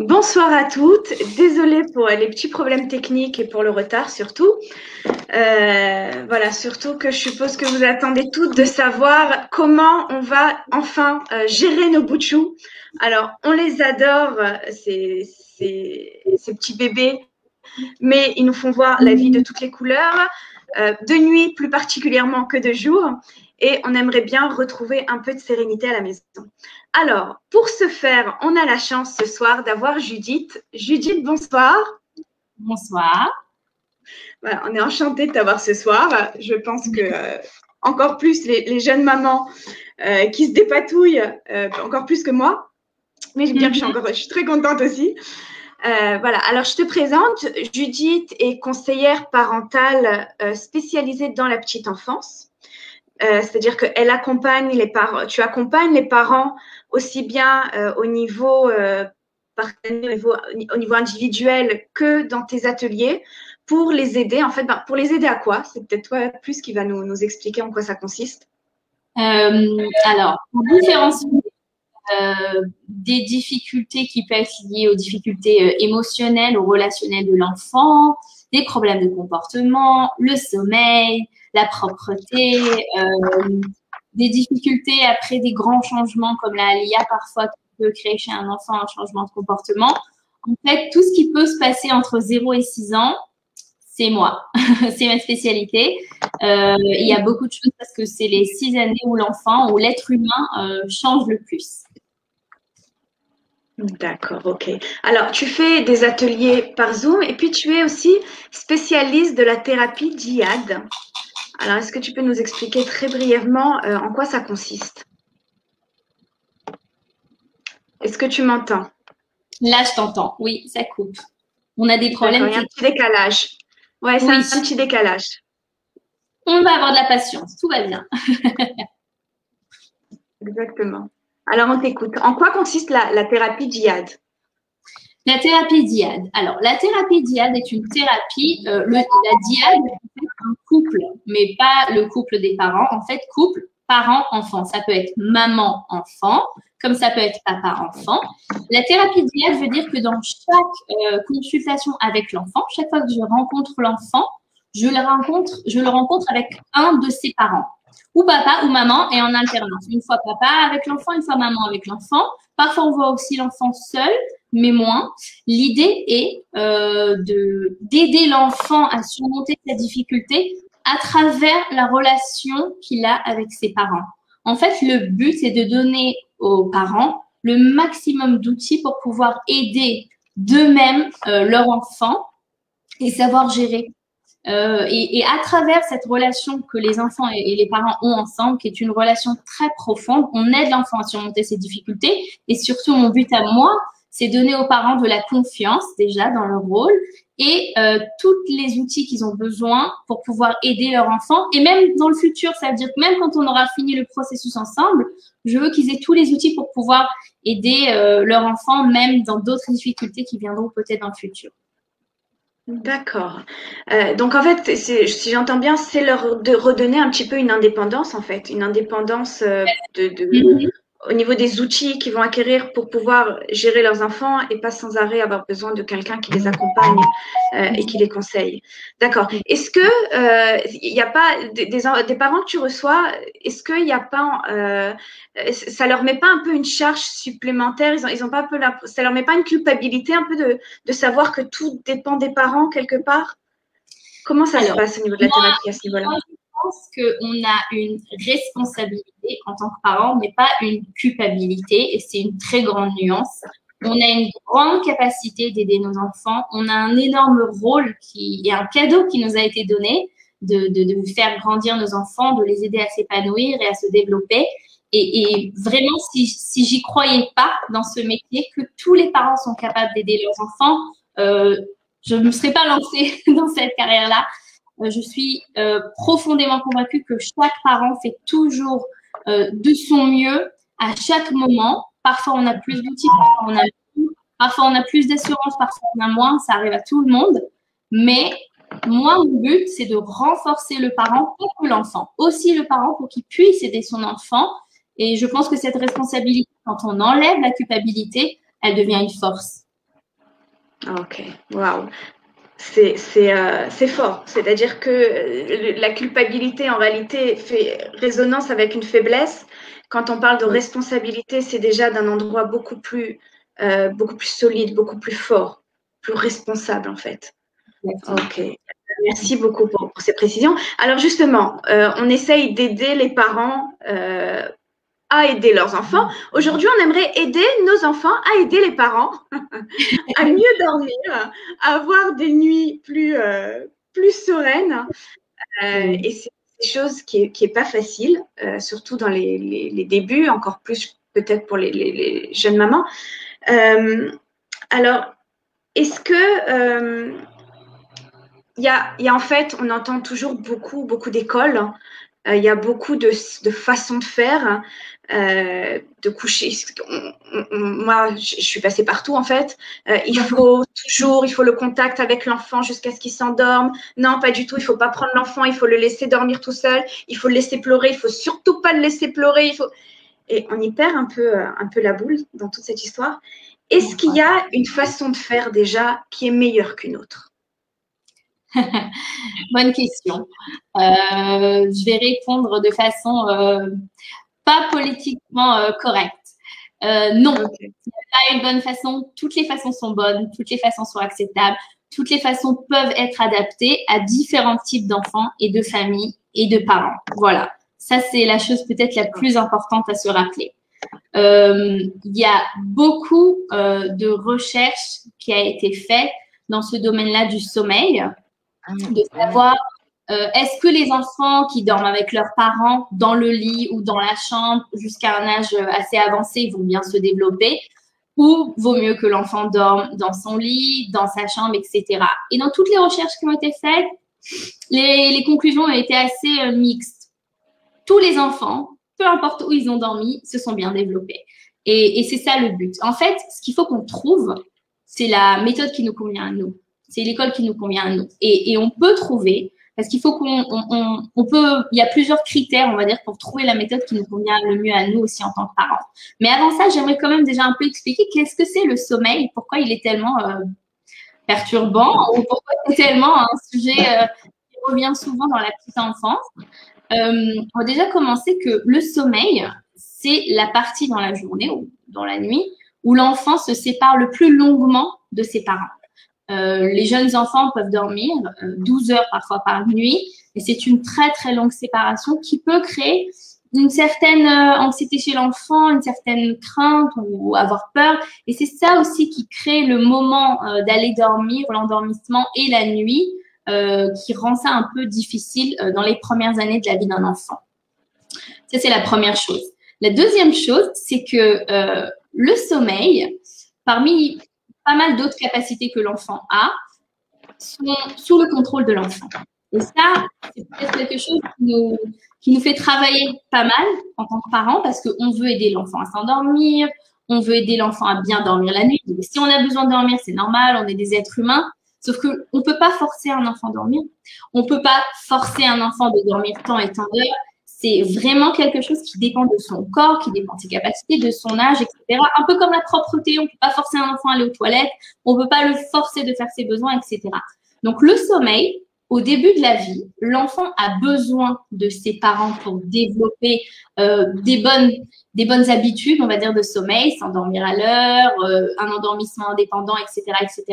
Bonsoir à toutes. Désolée pour les petits problèmes techniques et pour le retard surtout. Voilà, surtout que je suppose que vous attendez toutes de savoir comment on va enfin gérer nos bouts de chou. Alors, on les adore, ces petits bébés, mais ils nous font voir la vie de toutes les couleurs, de nuit plus particulièrement que de jour, et on aimerait bien retrouver un peu de sérénité à la maison. Alors, pour ce faire, on a la chance ce soir d'avoir Judith. Judith, bonsoir. Bonsoir. Voilà, on est enchanté de t'avoir ce soir. Je pense que encore plus les jeunes mamans qui se dépatouillent, encore plus que moi. Mais je veux dire que je suis très contente aussi. Voilà, alors je te présente. Judith est conseillère parentale spécialisée dans la petite enfance. C'est-à-dire qu'elle accompagne les parents, tu accompagnes les parents aussi bien au niveau individuel que dans tes ateliers pour les aider. En fait, pour les aider à quoi? C'est peut-être toi plus qui va nous expliquer en quoi ça consiste. Alors, pour différencier des difficultés qui peuvent être liées aux difficultés émotionnelles ou relationnelles de l'enfant, des problèmes de comportement, le sommeil, la propreté, des difficultés après des grands changements comme la LIA parfois qui peut créer chez un enfant un changement de comportement. En fait, tout ce qui peut se passer entre 0 et 6 ans, c'est moi, c'est ma spécialité. Il y a beaucoup de choses parce que c'est les 6 années où l'enfant, où l'être humain change le plus. D'accord, ok. Alors, tu fais des ateliers par Zoom et puis tu es aussi spécialiste de la thérapie djihad. Alors, est-ce que tu peux nous expliquer très brièvement en quoi ça consiste? Est-ce que tu m'entends? Là, je t'entends. Oui, ça coupe. On a des problèmes. Il y a un petit décalage. Ouais, c'est un petit décalage. On va avoir de la patience. Tout va bien. Exactement. Alors, on t'écoute. En quoi consiste la thérapie djihad? La thérapie djihad. Alors, la thérapie djihad est une thérapie. La djihad, c'est un couple, mais pas le couple des parents. En fait, couple, parents-enfants. Ça peut être maman-enfant, comme ça peut être papa-enfant. La thérapie djihad veut dire que dans chaque consultation avec l'enfant, chaque fois que je rencontre l'enfant, je le rencontre avec un de ses parents, ou papa ou maman, et en alternance. Une fois papa avec l'enfant, une fois maman avec l'enfant. Parfois, on voit aussi l'enfant seul, mais moins. L'idée est d'aider l'enfant à surmonter sa difficulté à travers la relation qu'il a avec ses parents. En fait, le but, c'est de donner aux parents le maximum d'outils pour pouvoir aider d'eux-mêmes leur enfant et savoir gérer. Et à travers cette relation que les enfants et les parents ont ensemble, qui est une relation très profonde, on aide l'enfant à surmonter ses difficultés. Et surtout, mon but à moi, c'est donner aux parents de la confiance déjà dans leur rôle et tous les outils qu'ils ont besoin pour pouvoir aider leur enfant. Et même dans le futur, ça veut dire que même quand on aura fini le processus ensemble, je veux qu'ils aient tous les outils pour pouvoir aider leur enfant, même dans d'autres difficultés qui viendront peut-être dans le futur. D'accord. Donc en fait, si j'entends bien, c'est leur de redonner un petit peu une indépendance en fait, une indépendance au niveau des outils qu'ils vont acquérir pour pouvoir gérer leurs enfants et pas sans arrêt avoir besoin de quelqu'un qui les accompagne et qui les conseille. D'accord. Est-ce que il n'y a pas des parents que tu reçois, est-ce qu'il n'y a pas ça leur met pas un peu une charge supplémentaire, ils ont pas un peu ça leur met pas une culpabilité un peu de savoir que tout dépend des parents quelque part? Comment ça se passe au niveau de la thérapie à ce niveau-là? Je pense qu'on a une responsabilité en tant que parent, mais pas une culpabilité, et c'est une très grande nuance. On a une grande capacité d'aider nos enfants. On a un énorme rôle et un cadeau qui nous a été donné de faire grandir nos enfants, de les aider à s'épanouir et à se développer. Et vraiment, si j'y croyais pas dans ce métier, que tous les parents sont capables d'aider leurs enfants, je ne me serais pas lancée dans cette carrière-là. Je suis profondément convaincue que chaque parent fait toujours de son mieux à chaque moment. Parfois, on a plus d'outils, parfois on a plus d'assurance, parfois on a moins. Ça arrive à tout le monde. Mais moi, mon but, c'est de renforcer le parent, pas que l'enfant. Aussi le parent pour qu'il puisse aider son enfant. Et je pense que cette responsabilité, quand on enlève la culpabilité, elle devient une force. Ok, waouh. C'est fort. C'est-à-dire que la culpabilité, en réalité, fait résonance avec une faiblesse. Quand on parle de responsabilité, c'est déjà d'un endroit beaucoup plus solide, beaucoup plus fort, plus responsable, en fait. Ok. Merci beaucoup pour ces précisions. Alors justement, on essaye d'aider les parents à aider leurs enfants. Aujourd'hui, on aimerait aider nos enfants à aider les parents à mieux dormir, à avoir des nuits plus sereines. Et c'est une chose qui est pas facile, surtout dans les débuts, encore plus peut-être pour les jeunes mamans. Alors, est-ce que il y a en fait, on entend toujours beaucoup d'écoles. Il y a beaucoup de façons de faire, de coucher. Moi, je suis passée partout en fait. Il faut le contact avec l'enfant jusqu'à ce qu'il s'endorme. Non, pas du tout. Il faut pas prendre l'enfant. Il faut le laisser dormir tout seul. Il faut le laisser pleurer. Il faut surtout pas le laisser pleurer. Et on y perd un peu la boule dans toute cette histoire. Est-ce qu'il y a une façon de faire déjà qui est meilleure qu'une autre? Bonne question. Je vais répondre de façon pas politiquement correcte. Non, il n'y a pas une bonne façon. Toutes les façons sont bonnes, toutes les façons sont acceptables, toutes les façons peuvent être adaptées à différents types d'enfants et de familles et de parents. Voilà, ça c'est la chose peut-être la plus importante à se rappeler. Il y a beaucoup de recherches qui a été faite dans ce domaine-là du sommeil, de savoir est-ce que les enfants qui dorment avec leurs parents dans le lit ou dans la chambre jusqu'à un âge assez avancé vont bien se développer, ou vaut mieux que l'enfant dorme dans son lit, dans sa chambre, etc. Et dans toutes les recherches qui ont été faites, les conclusions ont été assez mixtes. Tous les enfants, peu importe où ils ont dormi, se sont bien développés. Et c'est ça le but. En fait, ce qu'il faut qu'on trouve, c'est la méthode qui nous convient à nous. C'est l'école qui nous convient à nous. Et on peut trouver, parce qu'il faut il y a plusieurs critères, on va dire, pour trouver la méthode qui nous convient le mieux à nous aussi en tant que parents. Mais avant ça, j'aimerais quand même déjà un peu expliquer qu'est-ce que c'est le sommeil, pourquoi il est tellement perturbant, ou pourquoi c'est tellement un sujet qui revient souvent dans la petite enfance. On va déjà commencer que le sommeil, c'est la partie dans la journée ou dans la nuit où l'enfant se sépare le plus longuement de ses parents. Les jeunes enfants peuvent dormir 12 heures parfois par nuit et c'est une très très longue séparation qui peut créer une certaine anxiété chez l'enfant, une certaine crainte ou avoir peur. Et c'est ça aussi qui crée le moment d'aller dormir, l'endormissement et la nuit qui rend ça un peu difficile dans les premières années de la vie d'un enfant. Ça, c'est la première chose. La deuxième chose, c'est que le sommeil, parmi pas mal d'autres capacités que l'enfant a, sont sous le contrôle de l'enfant. Et ça, c'est peut-être quelque chose qui nous fait travailler pas mal en tant que parents parce qu'on veut aider l'enfant à s'endormir, on veut aider l'enfant à bien dormir la nuit. Donc, si on a besoin de dormir, c'est normal, on est des êtres humains. Sauf qu'on ne peut pas forcer un enfant à dormir. On ne peut pas forcer un enfant de dormir tant et tant d'heures. C'est vraiment quelque chose qui dépend de son corps, qui dépend de ses capacités, de son âge, etc. Un peu comme la propreté, on ne peut pas forcer un enfant à aller aux toilettes, on ne peut pas le forcer de faire ses besoins, etc. Donc, le sommeil, au début de la vie, l'enfant a besoin de ses parents pour développer des bonnes habitudes, on va dire, de sommeil, s'endormir à l'heure, un endormissement indépendant, etc., etc.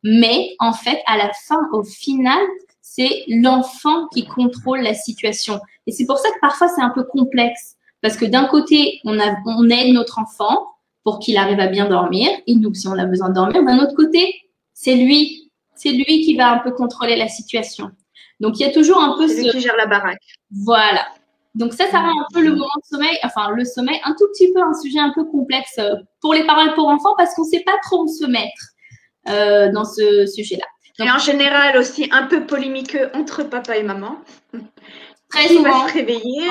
Mais en fait, à la fin, au final, c'est l'enfant qui contrôle la situation. Et c'est pour ça que parfois, c'est un peu complexe. Parce que d'un côté, on aide notre enfant pour qu'il arrive à bien dormir. Et nous, si on a besoin de dormir, d'un autre côté, c'est lui qui va un peu contrôler la situation. Donc, il y a toujours un peu c'est lui qui gère la baraque. Voilà. Donc, ça rend un peu le moment de sommeil, enfin, le sommeil, un tout petit peu un sujet un peu complexe pour les parents et pour enfants parce qu'on ne sait pas trop où se mettre dans ce sujet-là. Donc, et en général aussi un peu polémiqueux entre papa et maman. Très qui souvent. va se réveiller?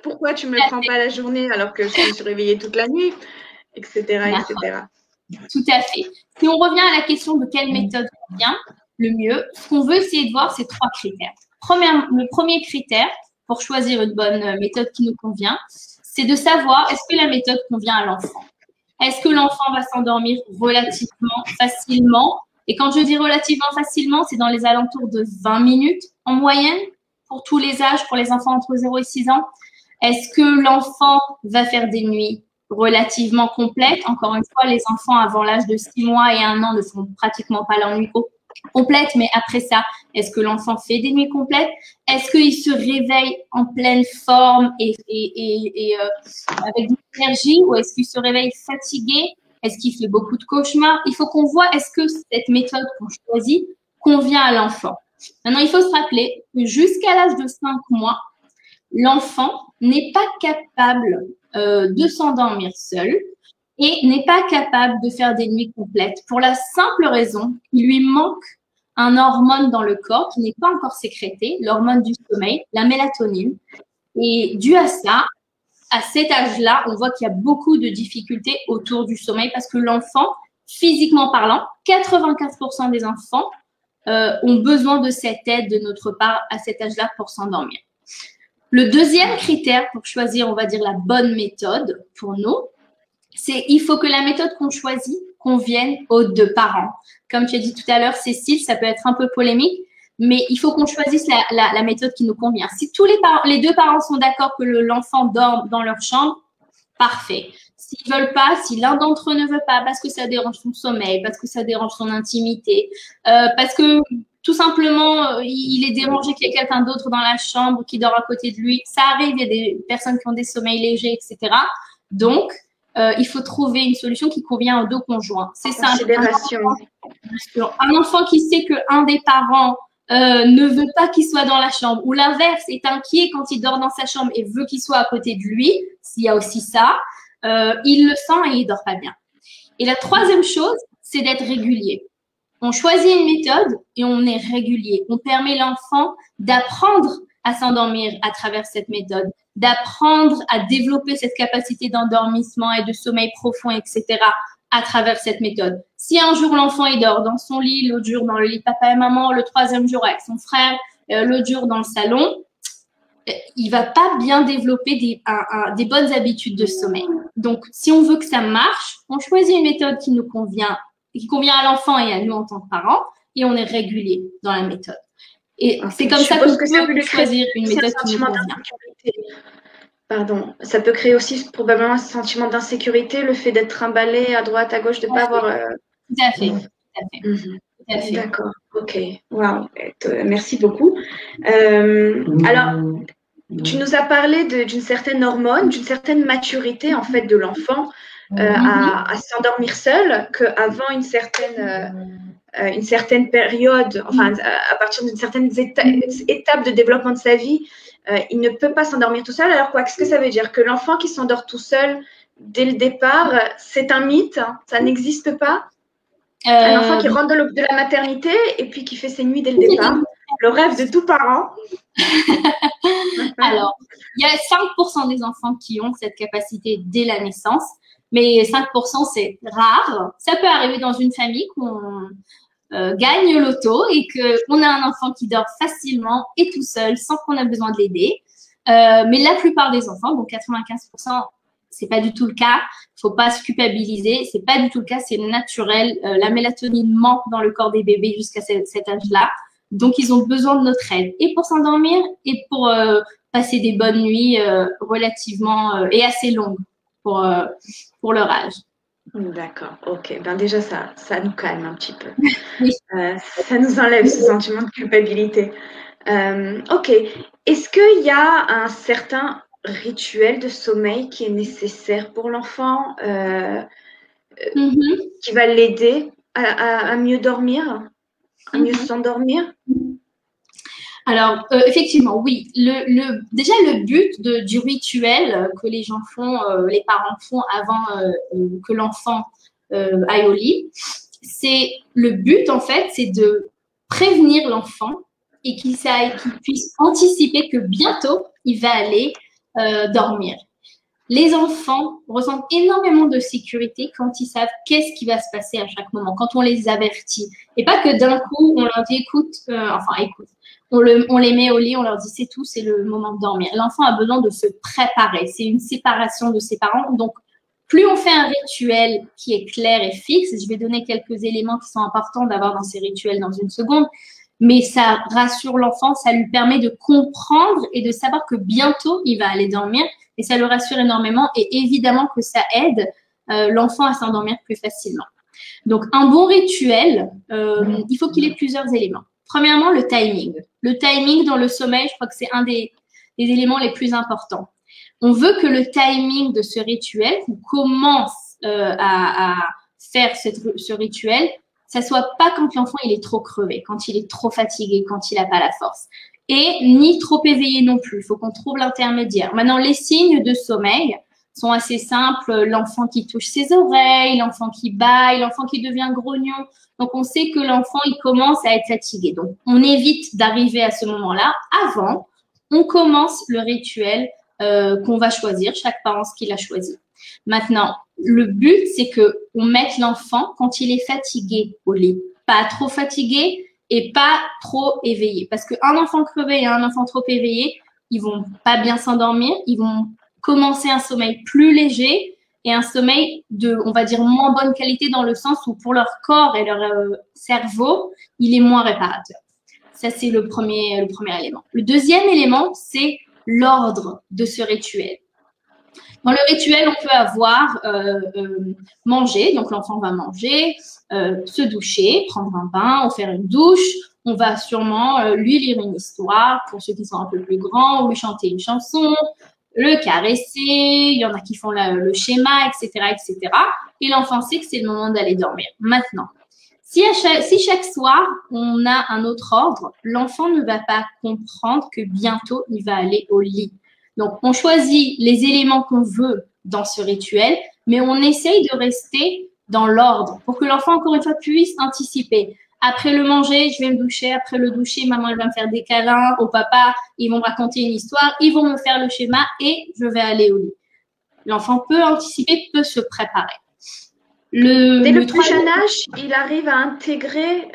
Pourquoi tu ne me le prends pas la journée alors que je me suis réveillée toute la nuit, etc., etc. Tout à fait. Si on revient à la question de quelle méthode convient le mieux, ce qu'on veut essayer de voir, c'est 3 critères. Le premier critère pour choisir une bonne méthode qui nous convient, c'est de savoir est-ce que la méthode convient à l'enfant. Est-ce que l'enfant va s'endormir relativement facilement? Et quand je dis relativement facilement, c'est dans les alentours de 20 minutes en moyenne pour tous les âges, pour les enfants entre 0 et 6 ans. Est-ce que l'enfant va faire des nuits relativement complètes? Encore une fois, les enfants avant l'âge de 6 mois et 1 an ne font pratiquement pas leur nuit complète, mais après ça, est-ce que l'enfant fait des nuits complètes? Est-ce qu'il se réveille en pleine forme et avec de l'énergie, ou est-ce qu'il se réveille fatigué? Est-ce qu'il fait beaucoup de cauchemars? Il faut qu'on voit, est-ce que cette méthode qu'on choisit convient à l'enfant? Maintenant, il faut se rappeler que jusqu'à l'âge de 5 mois, l'enfant n'est pas capable de s'endormir seul et n'est pas capable de faire des nuits complètes pour la simple raison qu'il lui manque un hormone dans le corps qui n'est pas encore sécrété, l'hormone du sommeil, la mélatonine. Et dû à ça, à cet âge-là, on voit qu'il y a beaucoup de difficultés autour du sommeil parce que l'enfant, physiquement parlant, 95% des enfants ont besoin de cette aide de notre part à cet âge-là pour s'endormir. Le deuxième critère pour choisir, on va dire, la bonne méthode pour nous, c'est il faut que la méthode qu'on choisit convienne aux deux parents. Comme tu as dit tout à l'heure, Cécile, ça peut être un peu polémique, mais il faut qu'on choisisse la méthode qui nous convient. Si tous les deux parents sont d'accord que l'enfant dorme dans leur chambre, parfait. S'ils veulent pas, si l'un d'entre eux ne veut pas, parce que ça dérange son sommeil, parce que ça dérange son intimité, parce que tout simplement, il est dérangé qu'il y ait quelqu'un d'autre dans la chambre qui dort à côté de lui. Ça arrive, il y a des personnes qui ont des sommeils légers, etc. Donc, il faut trouver une solution qui convient aux deux conjoints. C'est ça. Un enfant qui sait qu'un des parents ne veut pas qu'il soit dans la chambre, ou l'inverse, est inquiet quand il dort dans sa chambre et veut qu'il soit à côté de lui, s'il y a aussi ça, il le sent et il dort pas bien. Et la troisième chose, c'est d'être régulier. On choisit une méthode et on est régulier. On permet l'enfant d'apprendre à s'endormir à travers cette méthode, d'apprendre à développer cette capacité d'endormissement et de sommeil profond, etc., à travers cette méthode. Si un jour l'enfant il dort dans son lit, l'autre jour dans le lit de papa et maman, le troisième jour avec son frère, l'autre jour dans le salon, il va pas bien développer des bonnes habitudes de sommeil. Donc, si on veut que ça marche, on choisit une méthode qui nous convient, qui convient à l'enfant et à nous en tant que parents, et on est régulier dans la méthode. Et c'est comme ça qu'on peut choisir une méthode qui nous convient. Pardon, ça peut créer aussi probablement un sentiment d'insécurité, le fait d'être trimballé à droite, à gauche, de ne pas avoir… Tout à fait, tout à fait. D'accord, ok, waouh, merci beaucoup. Alors, tu nous as parlé d'une certaine hormone, d'une certaine maturité en fait de l'enfant à s'endormir seul, qu'avant une certaine période, enfin à partir d'une certaine étape de développement de sa vie, il ne peut pas s'endormir tout seul. Alors quoi, qu'est-ce que ça veut dire? Que l'enfant qui s'endort tout seul dès le départ, c'est un mythe, hein, ça n'existe pas? Un enfant qui rentre de la maternité et puis qui fait ses nuits dès le départ, le rêve de tout parent. Alors, il y a 5% des enfants qui ont cette capacité dès la naissance, mais 5% c'est rare. Ça peut arriver dans une famille qu'on gagne l'auto et qu'on a un enfant qui dort facilement et tout seul sans qu'on ait besoin de l'aider. Mais la plupart des enfants, donc 95%, c'est pas du tout le cas. Faut pas se culpabiliser. C'est pas du tout le cas. C'est naturel. La mélatonine manque dans le corps des bébés jusqu'à cet âge-là. Donc, ils ont besoin de notre aide et pour s'endormir et pour passer des bonnes nuits relativement et assez longues pour leur âge. D'accord, ok. Ben déjà, ça nous calme un petit peu. Oui. Ça nous enlève ce sentiment de culpabilité. Ok. Est-ce qu'il y a un certain rituel de sommeil qui est nécessaire pour l'enfant, qui va l'aider à mieux dormir, à mieux s'endormir? Alors, effectivement, oui. Déjà, le but du rituel que les gens font, les parents font avant que l'enfant aille au lit, c'est le but, en fait, c'est de prévenir l'enfant et qu'il puisse anticiper que bientôt, il va aller dormir. Les enfants ressentent énormément de sécurité quand ils savent qu'est-ce qui va se passer à chaque moment, quand on les avertit. Et pas que d'un coup, on leur dit écoute, on les met au lit, on leur dit c'est tout, c'est le moment de dormir. L'enfant a besoin de se préparer. C'est une séparation de ses parents. Donc, Plus on fait un rituel qui est clair et fixe, je vais donner quelques éléments qui sont importants d'avoir dans ces rituels dans une seconde, mais ça rassure l'enfant, ça lui permet de comprendre et de savoir que bientôt il va aller dormir et ça le rassure énormément et évidemment que ça aide l'enfant à s'endormir plus facilement. Donc, un bon rituel, il faut qu'il ait plusieurs éléments. Premièrement, le timing. Le timing dans le sommeil, je crois que c'est un des éléments les plus importants. On veut que le timing de ce rituel, qu'on commence à faire ce rituel, ça soit pas quand l'enfant il est trop crevé, quand il est trop fatigué, quand il n'a pas la force. Et ni trop éveillé non plus. Il faut qu'on trouve l'intermédiaire. Maintenant, les signes de sommeil sont assez simples. L'enfant qui touche ses oreilles, l'enfant qui bâille, l'enfant qui devient grognon. Donc, on sait que l'enfant, il commence à être fatigué. Donc, on évite d'arriver à ce moment-là. Avant, on commence le rituel qu'on va choisir, chaque parent ce qu'il a choisi. Maintenant, le but, c'est que on mette l'enfant quand il est fatigué au lit. Pas trop fatigué et pas trop éveillé. Parce qu'un enfant crevé et un enfant trop éveillé, ils vont pas bien s'endormir, ils vont commencer un sommeil plus léger et un sommeil de, on va dire, moins bonne qualité dans le sens où pour leur corps et leur cerveau, il est moins réparateur. Ça, c'est le premier élément. Le deuxième élément, c'est l'ordre de ce rituel. Dans le rituel, on peut avoir manger, donc l'enfant va manger, se doucher, prendre un bain ou faire une douche. On va sûrement lui lire une histoire pour ceux qui sont un peu plus grands, ou lui chanter une chanson, le caresser, il y en a qui font le schéma, etc., etc. Et l'enfant sait que c'est le moment d'aller dormir. Maintenant, si chaque soir, on a un autre ordre, l'enfant ne va pas comprendre que bientôt, il va aller au lit. Donc, on choisit les éléments qu'on veut dans ce rituel, mais on essaye de rester dans l'ordre pour que l'enfant, encore une fois, puisse anticiper. Après le manger, je vais me doucher. Après le doucher, maman, elle va me faire des câlins. Au papa, ils vont me raconter une histoire. Ils vont me faire le schéma et je vais aller au lit. L'enfant peut anticiper, peut se préparer. Dès le plus jeune âge, il arrive à intégrer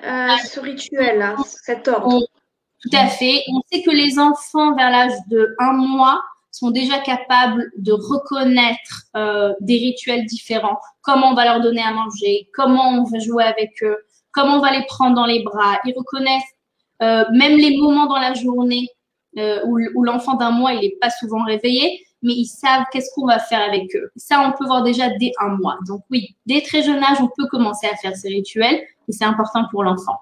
ce rituel-là, cet ordre. Tout à fait. On sait que les enfants vers l'âge de 1 mois sont déjà capables de reconnaître des rituels différents. Comment on va leur donner à manger, comment on va jouer avec eux, comment on va les prendre dans les bras. Ils reconnaissent même les moments dans la journée où l'enfant d'1 mois, il n'est pas souvent réveillé, mais ils savent qu'est-ce qu'on va faire avec eux. Ça, on peut voir déjà dès 1 mois. Donc oui, dès très jeune âge, on peut commencer à faire ces rituels et c'est important pour l'enfant.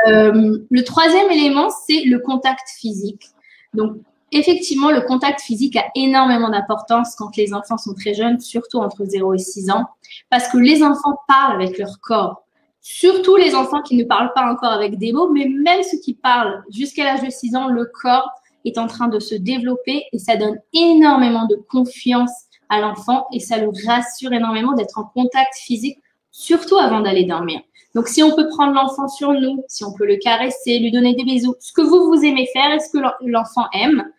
Le troisième élément, c'est le contact physique. Donc, effectivement, le contact physique a énormément d'importance quand les enfants sont très jeunes, surtout entre 0 et 6 ans, parce que les enfants parlent avec leur corps. Surtout les enfants qui ne parlent pas encore avec des mots, mais même ceux qui parlent jusqu'à l'âge de 6 ans, le corps est en train de se développer et ça donne énormément de confiance à l'enfant et ça le rassure énormément d'être en contact physique, surtout avant d'aller dormir. Donc, si on peut prendre l'enfant sur nous, si on peut le caresser, lui donner des bisous, ce que vous aimez faire et ce que l'enfant aime.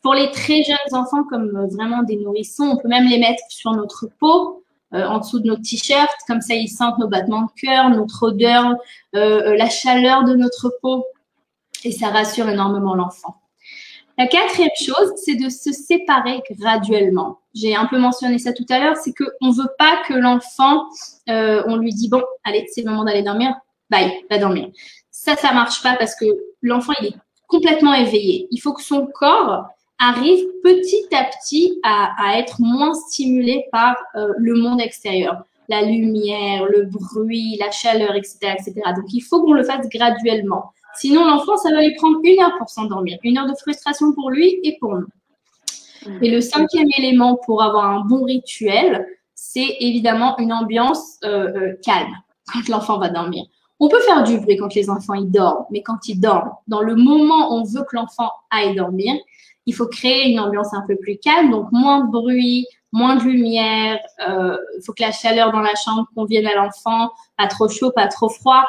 Pour les très jeunes enfants, comme vraiment des nourrissons, on peut même les mettre sur notre peau, en dessous de notre t-shirt, comme ça ils sentent nos battements de cœur, notre odeur, la chaleur de notre peau et ça rassure énormément l'enfant. La quatrième chose, c'est de se séparer graduellement. J'ai un peu mentionné ça tout à l'heure, c'est qu'on ne veut pas que l'enfant, on lui dit, bon, allez, c'est le moment d'aller dormir, bye, va dormir. Ça ne marche pas parce que l'enfant, il est complètement éveillé. Il faut que son corps arrive petit à petit à être moins stimulé par le monde extérieur. La lumière, le bruit, la chaleur, etc., etc. Donc, il faut qu'on le fasse graduellement. Sinon, l'enfant, ça va lui prendre 1 heure pour s'endormir. 1 heure de frustration pour lui et pour nous. Et le 5e élément pour avoir un bon rituel, c'est évidemment une ambiance calme quand l'enfant va dormir. On peut faire du bruit quand les enfants ils dorment, mais quand ils dorment, dans le moment où on veut que l'enfant aille dormir, il faut créer une ambiance un peu plus calme, donc moins de bruit, moins de lumière. Il faut que la chaleur dans la chambre convienne à l'enfant, pas trop chaud, pas trop froid.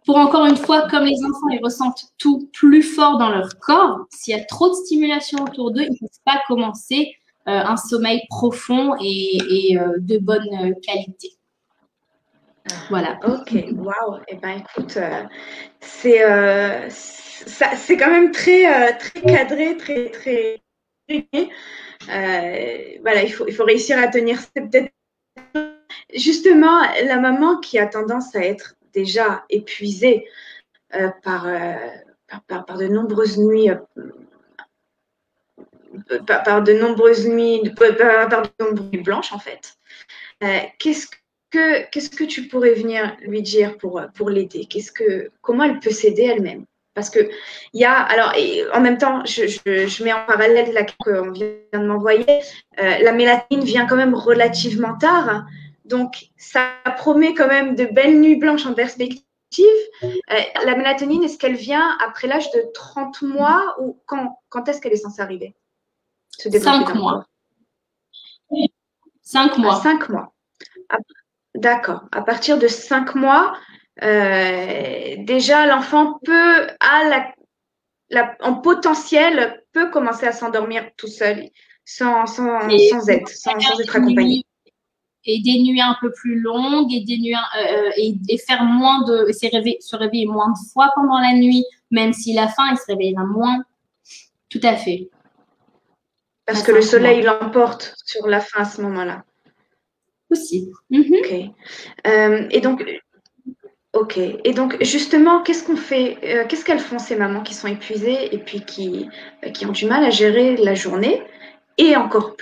Pour encore une fois, comme les enfants, ils ressentent tout plus fort dans leur corps, s'il y a trop de stimulation autour d'eux, ils ne peuvent pas commencer un sommeil profond et de bonne qualité. Voilà. Ok, waouh. Eh ben, écoute, c'est quand même très cadré, très. Voilà, il faut réussir à tenir. C'est peut-être justement la maman qui a tendance à être déjà épuisée par de nombreuses nuits, par de nombreuses nuits, par de nombreuses nuits blanches en fait. Qu'est-ce que tu pourrais venir lui dire pour l'aider? Comment elle peut s'aider elle-même? Parce que il y a, alors, et en même temps, je mets en parallèle la qu'on vient de m'envoyer. La mélatonine vient quand même relativement tard, donc ça promet quand même de belles nuits blanches en perspective. La mélatonine, est-ce qu'elle vient après l'âge de 30 mois ou quand est-ce qu'elle est censée arriver? 5 mois. 5 mois. 5 mois. D'accord. À partir de 5 mois, déjà l'enfant en potentiel, peut commencer à s'endormir tout seul, sans aide, sans être accompagné. Et des nuits un peu plus longues et des nuits et faire se réveiller moins de fois pendant la nuit, même s'il a faim, il se réveillera moins. Tout à fait. Parce que le soleil l'emporte sur la faim à ce moment-là. Aussi. Ok. Et donc, justement, qu'est-ce qu'on fait? Qu'est-ce qu'elles font ces mamans qui sont épuisées et puis qui ont du mal à gérer la journée et encore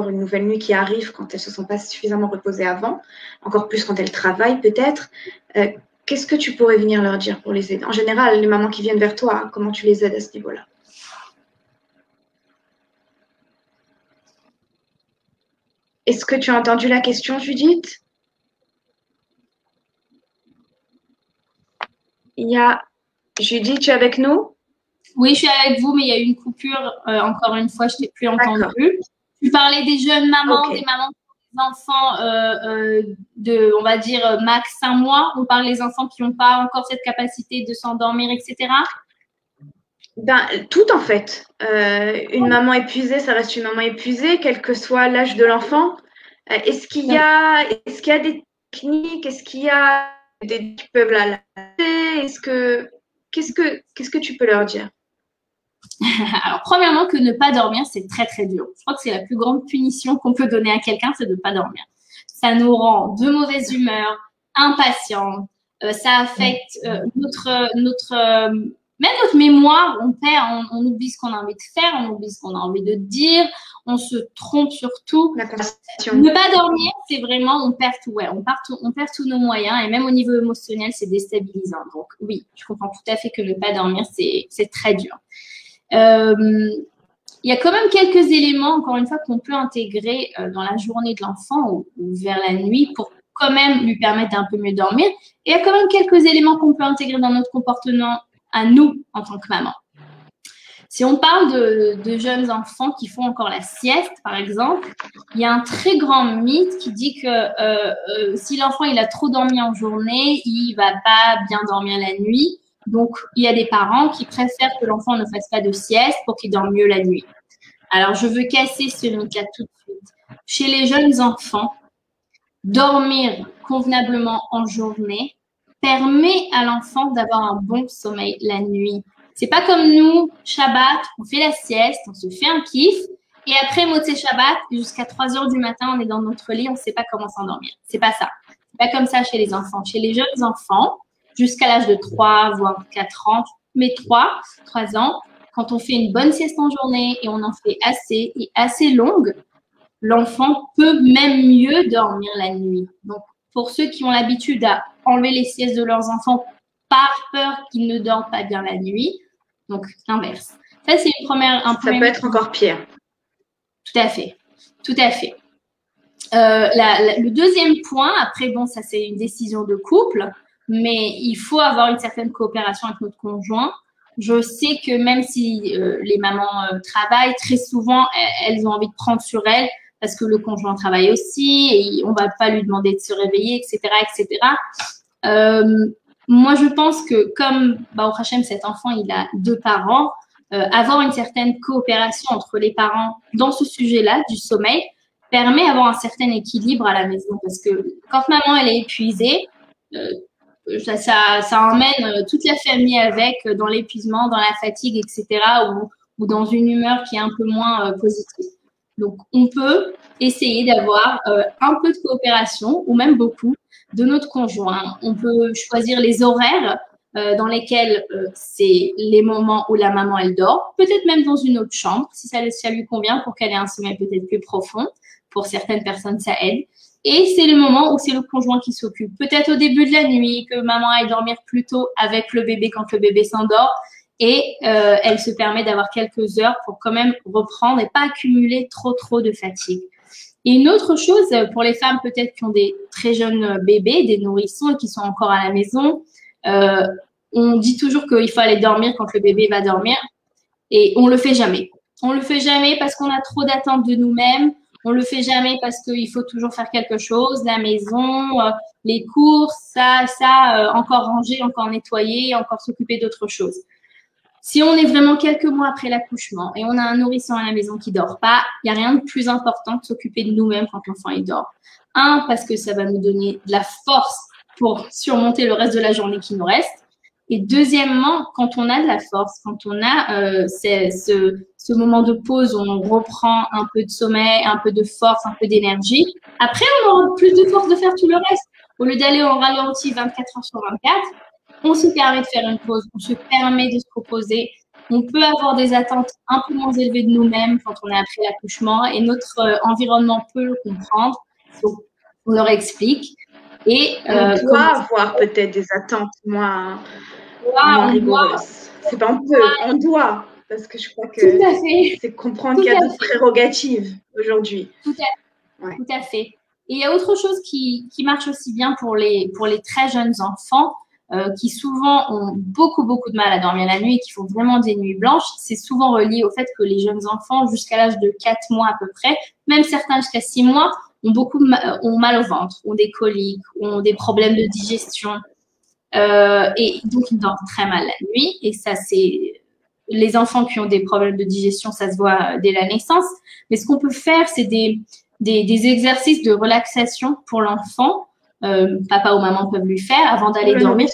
une nouvelle nuit qui arrive quand elles ne se sont pas suffisamment reposées avant, encore plus quand elles travaillent peut-être. Qu'est-ce que tu pourrais venir leur dire pour les aider? En général, les mamans qui viennent vers toi, comment tu les aides à ce niveau-là? Est-ce que tu as entendu la question, Judith? Judith, tu es avec nous? Oui, je suis avec vous, mais il y a eu une coupure. Encore une fois, je ne t'ai plus entendu. Tu parlais des jeunes mamans, des mamans des enfants de, on va dire, max 5 mois. On parle des enfants qui n'ont pas encore cette capacité de s'endormir, etc. Tout en fait. Une maman épuisée, ça reste une maman épuisée, quel que soit l'âge de l'enfant. Est-ce qu'il y a des techniques? Est-ce qu'il y a des qui peuvent la qu'est-ce que tu peux leur dire? Alors, premièrement, que ne pas dormir, c'est très, très dur. Je crois que c'est la plus grande punition qu'on peut donner à quelqu'un, c'est de ne pas dormir. Ça nous rend de mauvaise humeur, impatients. Ça affecte même notre mémoire. On oublie ce qu'on a envie de faire, on oublie ce qu'on a envie de dire, on se trompe sur tout. La concentration. Ne pas dormir, c'est vraiment, on perd tout. Ouais, on perd tous nos moyens et même au niveau émotionnel, c'est déstabilisant. Donc, oui, je comprends tout à fait que ne pas dormir, c'est très dur. Il y a quand même quelques éléments, encore une fois, qu'on peut intégrer dans la journée de l'enfant ou vers la nuit pour quand même lui permettre d'un peu mieux dormir. Et il y a quand même quelques éléments qu'on peut intégrer dans notre comportement à nous en tant que maman. Si on parle de jeunes enfants qui font encore la sieste, par exemple, il y a un très grand mythe qui dit que si l'enfant il a trop dormi en journée, il va pas bien dormir la nuit. Donc, il y a des parents qui préfèrent que l'enfant ne fasse pas de sieste pour qu'il dorme mieux la nuit. Alors, je veux casser ce mythe-là tout de suite. Chez les jeunes enfants, dormir convenablement en journée permet à l'enfant d'avoir un bon sommeil la nuit. C'est pas comme nous, Shabbat, on fait la sieste, on se fait un kiff, et après Motzei Shabbat, jusqu'à 3 heures du matin, on est dans notre lit, on ne sait pas comment s'endormir. C'est pas ça. C'est pas comme ça chez les enfants. Chez les jeunes enfants, jusqu'à l'âge de 3, voire 4 ans, mais 3 ans, quand on fait une bonne sieste en journée et on en fait assez et assez longue, l'enfant peut même mieux dormir la nuit. Donc, pour ceux qui ont l'habitude à enlever les siestes de leurs enfants par peur qu'ils ne dorment pas bien la nuit, donc l'inverse. Ça, c'est une première. Ça peut être encore pire. Tout à fait. Tout à fait. Le deuxième point, après, bon, ça, c'est une décision de couple, mais il faut avoir une certaine coopération avec notre conjoint. Je sais que même si les mamans travaillent, très souvent, elles ont envie de prendre sur elles parce que le conjoint travaille aussi et on ne va pas lui demander de se réveiller, etc., etc. Moi, je pense que comme au Hachem, cet enfant, il a 2 parents, avoir une certaine coopération entre les parents dans ce sujet-là du sommeil permet d'avoir un certain équilibre à la maison parce que quand maman, elle est épuisée, ça emmène toute la famille avec dans l'épuisement, dans la fatigue, etc. ou dans une humeur qui est un peu moins positive. Donc, on peut essayer d'avoir un peu de coopération ou même beaucoup de notre conjoint. On peut choisir les horaires dans lesquels c'est les moments où la maman, elle dort, peut-être même dans une autre chambre, si ça lui convient, pour qu'elle ait un sommeil peut-être plus profond. Pour certaines personnes, ça aide. Et c'est le moment où c'est le conjoint qui s'occupe. Peut-être au début de la nuit, que maman aille dormir plus tôt avec le bébé quand le bébé s'endort. Et elle se permet d'avoir quelques heures pour quand même reprendre et pas accumuler trop de fatigue. Et une autre chose, pour les femmes peut-être qui ont des très jeunes bébés, des nourrissons et qui sont encore à la maison, on dit toujours qu'il faut aller dormir quand le bébé va dormir et on le fait jamais. On le fait jamais parce qu'on a trop d'attentes de nous-mêmes. On le fait jamais parce qu'il faut toujours faire quelque chose, la maison, les courses, encore ranger, encore nettoyer, encore s'occuper d'autre chose. Si on est vraiment quelques mois après l'accouchement et on a un nourrisson à la maison qui dort pas, il n'y a rien de plus important que s'occuper de nous-mêmes quand l'enfant il dort. Un, parce que ça va nous donner de la force pour surmonter le reste de la journée qui nous reste. Et deuxièmement, quand on a de la force, quand on a ce moment de pause où on reprend un peu de sommeil, un peu de force, un peu d'énergie, après on aura plus de force de faire tout le reste. Au lieu d'aller en ralenti 24 heures sur 24, on se permet de faire une pause, on se permet de se reposer. On peut avoir des attentes un peu moins élevées de nous-mêmes quand on est après l'accouchement et notre environnement peut le comprendre. Donc, on leur explique. Et, on doit avoir peut-être des attentes moins rigoureuses. C'est pas on peut, on doit. Parce que je crois que c'est comprendre qu'il y a d'autres prérogatives aujourd'hui. Tout à fait. Et il y a autre chose qui marche aussi bien pour les très jeunes enfants, qui souvent ont beaucoup de mal à dormir la nuit et qui font vraiment des nuits blanches. C'est souvent relié au fait que les jeunes enfants, jusqu'à l'âge de 4 mois à peu près, même certains jusqu'à 6 mois, ont mal au ventre, ont des coliques, ont des problèmes de digestion. Et donc, ils dorment très mal la nuit. Et ça, c'est les enfants qui ont des problèmes de digestion, ça se voit dès la naissance. Mais ce qu'on peut faire, c'est des exercices de relaxation pour l'enfant. Papa ou maman peuvent lui faire avant d'aller dormir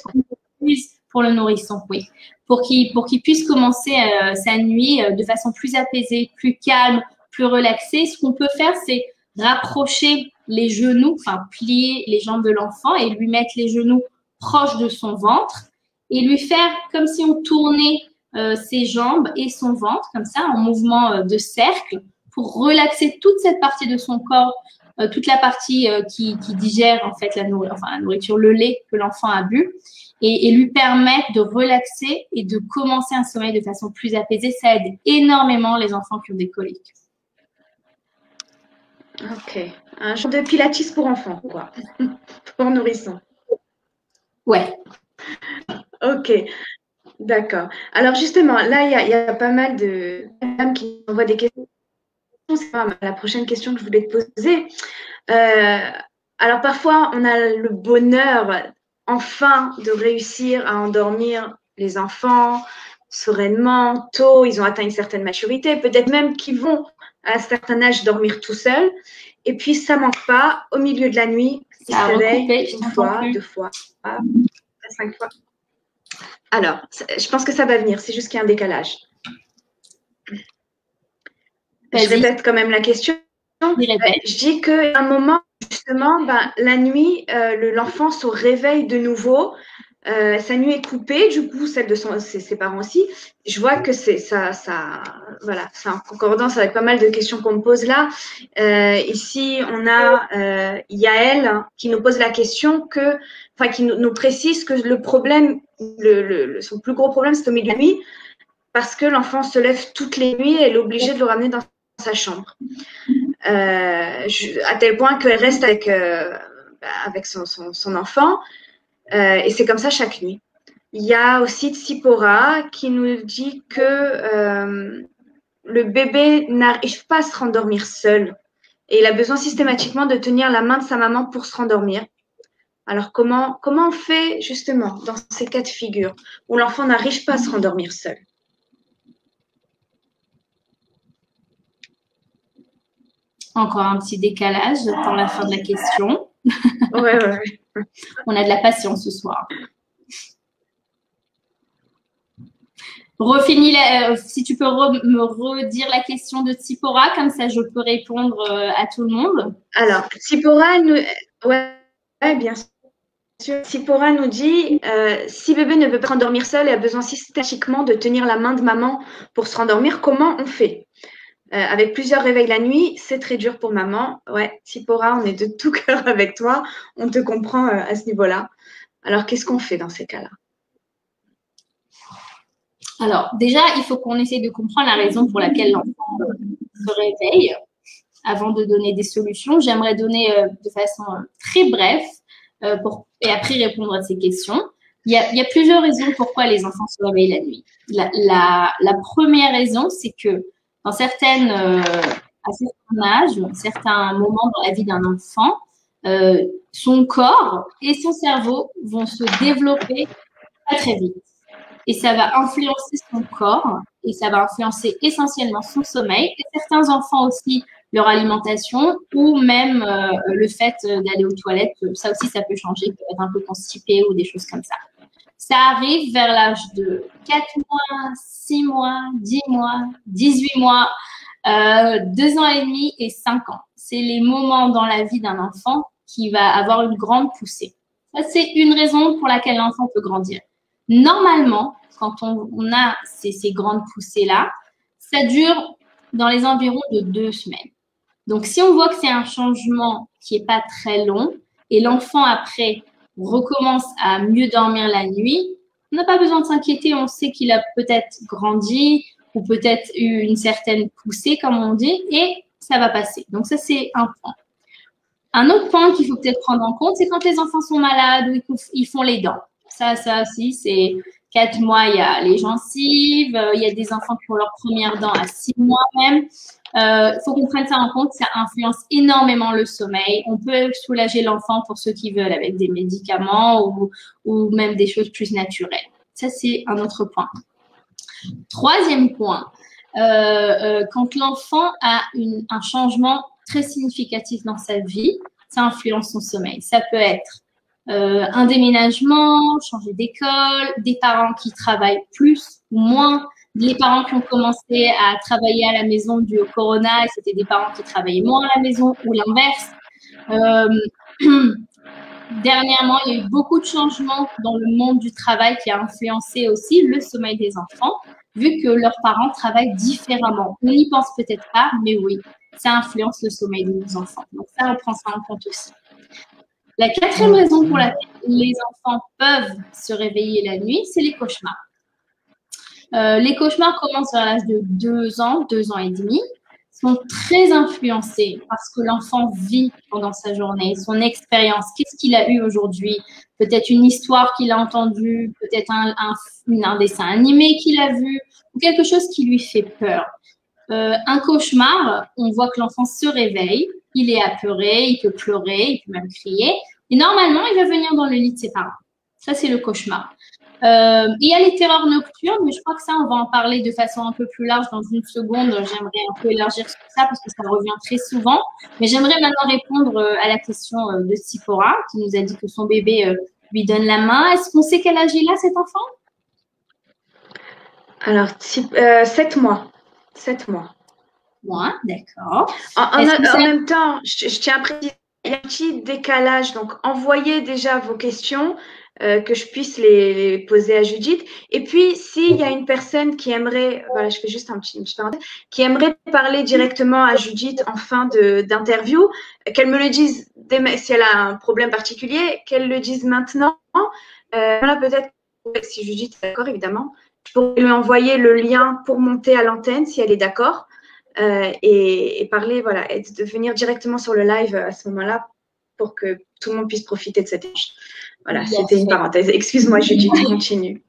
pour le nourrisson, oui. Pour qu'il puisse commencer sa nuit de façon plus apaisée, plus calme, plus relaxée. Ce qu'on peut faire, c'est rapprocher les genoux, enfin plier les jambes de l'enfant et lui mettre les genoux proches de son ventre et lui faire comme si on tournait ses jambes et son ventre, comme ça, en mouvement de cercle, pour relaxer toute cette partie de son corps, toute la partie qui digère en fait la nourriture, le lait que l'enfant a bu, et lui permettre de relaxer et de commencer un sommeil de façon plus apaisée. Ça aide énormément les enfants qui ont des coliques. Ok. Un genre de pilates pour enfants, quoi. Pour nourrissons. Ouais. Ok. D'accord. Alors justement, là, il y a pas mal de femmes qui envoient des questions. C'est la prochaine question que je voulais te poser. Alors parfois, on a le bonheur enfin de réussir à endormir les enfants sereinement, tôt, ils ont atteint une certaine maturité, peut-être même qu'ils vont à un certain âge dormir tout seuls. Et puis, ça ne manque pas, au milieu de la nuit, ils se réveillent une fois, 2 fois, 5 fois. Alors, je pense que ça va venir, c'est juste qu'il y a un décalage. Je répète quand même la question. Je dis qu'à un moment, justement, la nuit, l'enfant se réveille de nouveau. Sa nuit est coupée, du coup, celle de ses parents aussi. Je vois que voilà, c'est en concordance avec pas mal de questions qu'on me pose là. Ici, on a Yael qui nous pose la question qui nous précise que le problème, son plus gros problème, c'est au milieu de la nuit, parce que l'enfant se lève toutes les nuits et elle est obligée de le ramener dans sa chambre. À tel point qu'elle reste avec son enfant. Et c'est comme ça chaque nuit. Il y a aussi Tsipora qui nous dit que le bébé n'arrive pas à se rendormir seul et il a besoin systématiquement de tenir la main de sa maman pour se rendormir. Alors, comment on fait justement dans ces cas de figure où l'enfant n'arrive pas à se rendormir seul? Encore un petit décalage, j'attends la fin de la question. Ouais. On a de la patience ce soir. Si tu peux me redire la question de Tsipora, comme ça je peux répondre à tout le monde. Alors, Tsipora, ouais, bien sûr. Tsipora nous dit si bébé ne peut pas s'endormir seul et a besoin systématiquement de tenir la main de maman pour se rendormir, comment on fait avec plusieurs réveils la nuit, c'est très dur pour maman. Ouais, Tsipora, on est de tout cœur avec toi. On te comprend à ce niveau-là. Alors, qu'est-ce qu'on fait dans ces cas-là? Alors, déjà, il faut qu'on essaye de comprendre la raison pour laquelle l'enfant se réveille. Avant de donner des solutions, j'aimerais donner de façon très brève et après répondre à ces questions. Il y a plusieurs raisons pourquoi les enfants se réveillent la nuit. La première raison, c'est que à certains âges, certains moments dans la vie d'un enfant, son corps et son cerveau vont se développer très, très vite. Et ça va influencer son corps et ça va influencer essentiellement son sommeil. Et certains enfants aussi, leur alimentation ou même le fait d'aller aux toilettes, ça aussi, ça peut changer, peut être un peu constipé ou des choses comme ça. Ça arrive vers l'âge de 4 mois, 6 mois, 10 mois, 18 mois, 2 ans et demi et 5 ans. C'est les moments dans la vie d'un enfant qui va avoir une grande poussée. Ça, c'est une raison pour laquelle l'enfant peut grandir. Normalement, quand on a ces grandes poussées-là, ça dure dans les environs de 2 semaines. Donc, si on voit que c'est un changement qui n'est pas très long et l'enfant, après, recommence à mieux dormir la nuit, on n'a pas besoin de s'inquiéter. On sait qu'il a peut-être grandi ou peut-être eu une certaine poussée, comme on dit, et ça va passer. Donc, ça, c'est un point. Un autre point qu'il faut peut-être prendre en compte, c'est quand les enfants sont malades ou ils font les dents. Ça aussi, c'est 4 mois, il y a les gencives, il y a des enfants qui ont leurs premières dents à 6 mois même. Il faut qu'on prenne ça en compte, ça influence énormément le sommeil. On peut soulager l'enfant pour ceux qui veulent avec des médicaments ou même des choses plus naturelles. Ça, c'est un autre point. Troisième point, quand l'enfant a un changement très significatif dans sa vie, ça influence son sommeil. Ça peut être un déménagement, changer d'école, des parents qui travaillent plus ou moins, les parents qui ont commencé à travailler à la maison dû au corona et c'était des parents qui travaillaient moins à la maison ou l'inverse. Dernièrement, il y a eu beaucoup de changements dans le monde du travail qui a influencé aussi le sommeil des enfants, vu que leurs parents travaillent différemment. On n'y pense peut-être pas, mais oui, ça influence le sommeil de nos enfants. Donc ça, on prend ça en compte aussi. La quatrième raison pour laquelle les enfants peuvent se réveiller la nuit, c'est les cauchemars. Les cauchemars commencent à l'âge de 2 ans, 2 ans et demi, sont très influencés par ce que l'enfant vit pendant sa journée, son expérience, qu'est-ce qu'il a eu aujourd'hui, peut-être une histoire qu'il a entendue, peut-être un dessin animé qu'il a vu, ou quelque chose qui lui fait peur. Un cauchemar, on voit que l'enfant se réveille, il est apeuré, il peut pleurer, il peut même crier. Et normalement, il va venir dans le lit de ses parents. Ça, c'est le cauchemar. Il y a les terreurs nocturnes, mais je crois que ça, on va en parler de façon un peu plus large dans une seconde. J'aimerais un peu élargir sur ça parce que ça revient très souvent. Mais j'aimerais maintenant répondre à la question de Tsipora, qui nous a dit que son bébé lui donne la main. Est-ce qu'on sait quel âge il a, cet enfant? Alors, 7 mois. 7 mois. Ouais, d'accord. En même temps, je tiens à préciser, il y a un petit décalage. Donc, envoyez déjà vos questions, que je puisse les poser à Judith. Et puis, s'il y a une personne qui aimerait, voilà, je fais juste une petite parenthèse, qui aimerait parler directement à Judith en fin d'interview, qu'elle me le dise, si elle a un problème particulier, qu'elle le dise maintenant. Là, peut-être, si Judith est d'accord, évidemment, je pourrais lui envoyer le lien pour monter à l'antenne, si elle est d'accord. Et parler, voilà, et de venir directement sur le live à ce moment-là pour que tout le monde puisse profiter de cet échange. Voilà, c'était une parenthèse. Excuse-moi, Judith, continue.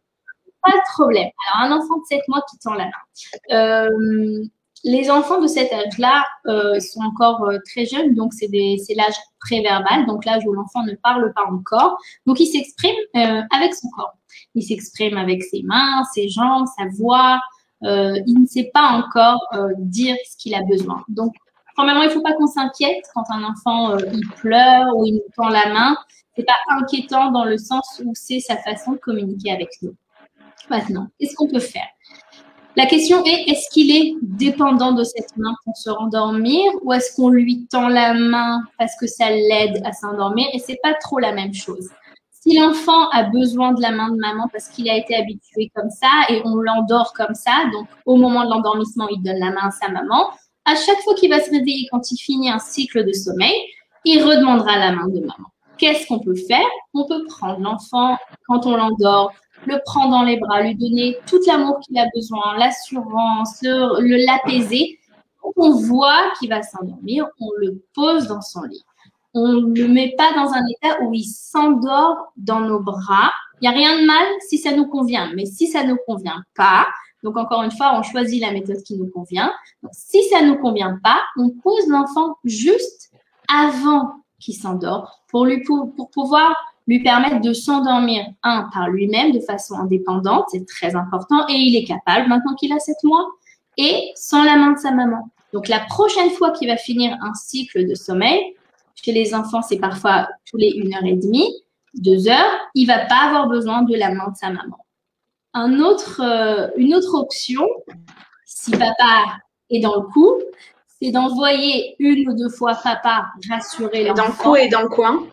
Pas de problème. Alors, un enfant de 7 mois qui tend la main. Les enfants de cet âge-là sont encore très jeunes, donc c'est l'âge préverbal, donc l'âge où l'enfant ne parle pas encore. Donc, il s'exprime avec son corps. Il s'exprime avec ses mains, ses jambes, sa voix. Il ne sait pas encore dire ce qu'il a besoin. Donc, premièrement, il ne faut pas qu'on s'inquiète quand un enfant il pleure ou il nous tend la main. Ce n'est pas inquiétant dans le sens où c'est sa façon de communiquer avec nous. Maintenant, qu'est-ce qu'on peut faire? La question est, est-ce qu'il est dépendant de cette main pour se rendormir ou est-ce qu'on lui tend la main parce que ça l'aide à s'endormir? Et c'est pas trop la même chose. Si l'enfant a besoin de la main de maman parce qu'il a été habitué comme ça et on l'endort comme ça, donc au moment de l'endormissement, il donne la main à sa maman, à chaque fois qu'il va se réveiller quand il finit un cycle de sommeil, il redemandera la main de maman. Qu'est-ce qu'on peut faire? On peut prendre l'enfant quand on l'endort, le prendre dans les bras, lui donner tout l'amour qu'il a besoin, l'assurance, l'apaiser. Quand on voit qu'il va s'endormir, on le pose dans son lit. On ne le met pas dans un état où il s'endort dans nos bras. Il n'y a rien de mal si ça nous convient, mais si ça ne nous convient pas, donc encore une fois, on choisit la méthode qui nous convient. Donc, si ça ne nous convient pas, on pose l'enfant juste avant qu'il s'endort pour pouvoir lui permettre de s'endormir, par lui-même de façon indépendante, c'est très important, et il est capable, maintenant qu'il a 7 mois, et sans la main de sa maman. Donc, la prochaine fois qu'il va finir un cycle de sommeil, chez les enfants, c'est parfois tous les 1h30, 2 heures, il ne va pas avoir besoin de la main de sa maman. Une autre option, si papa est dans le coup, c'est d'envoyer 1 ou 2 fois papa rassurer l'enfant. Dans le cou et dans le coin.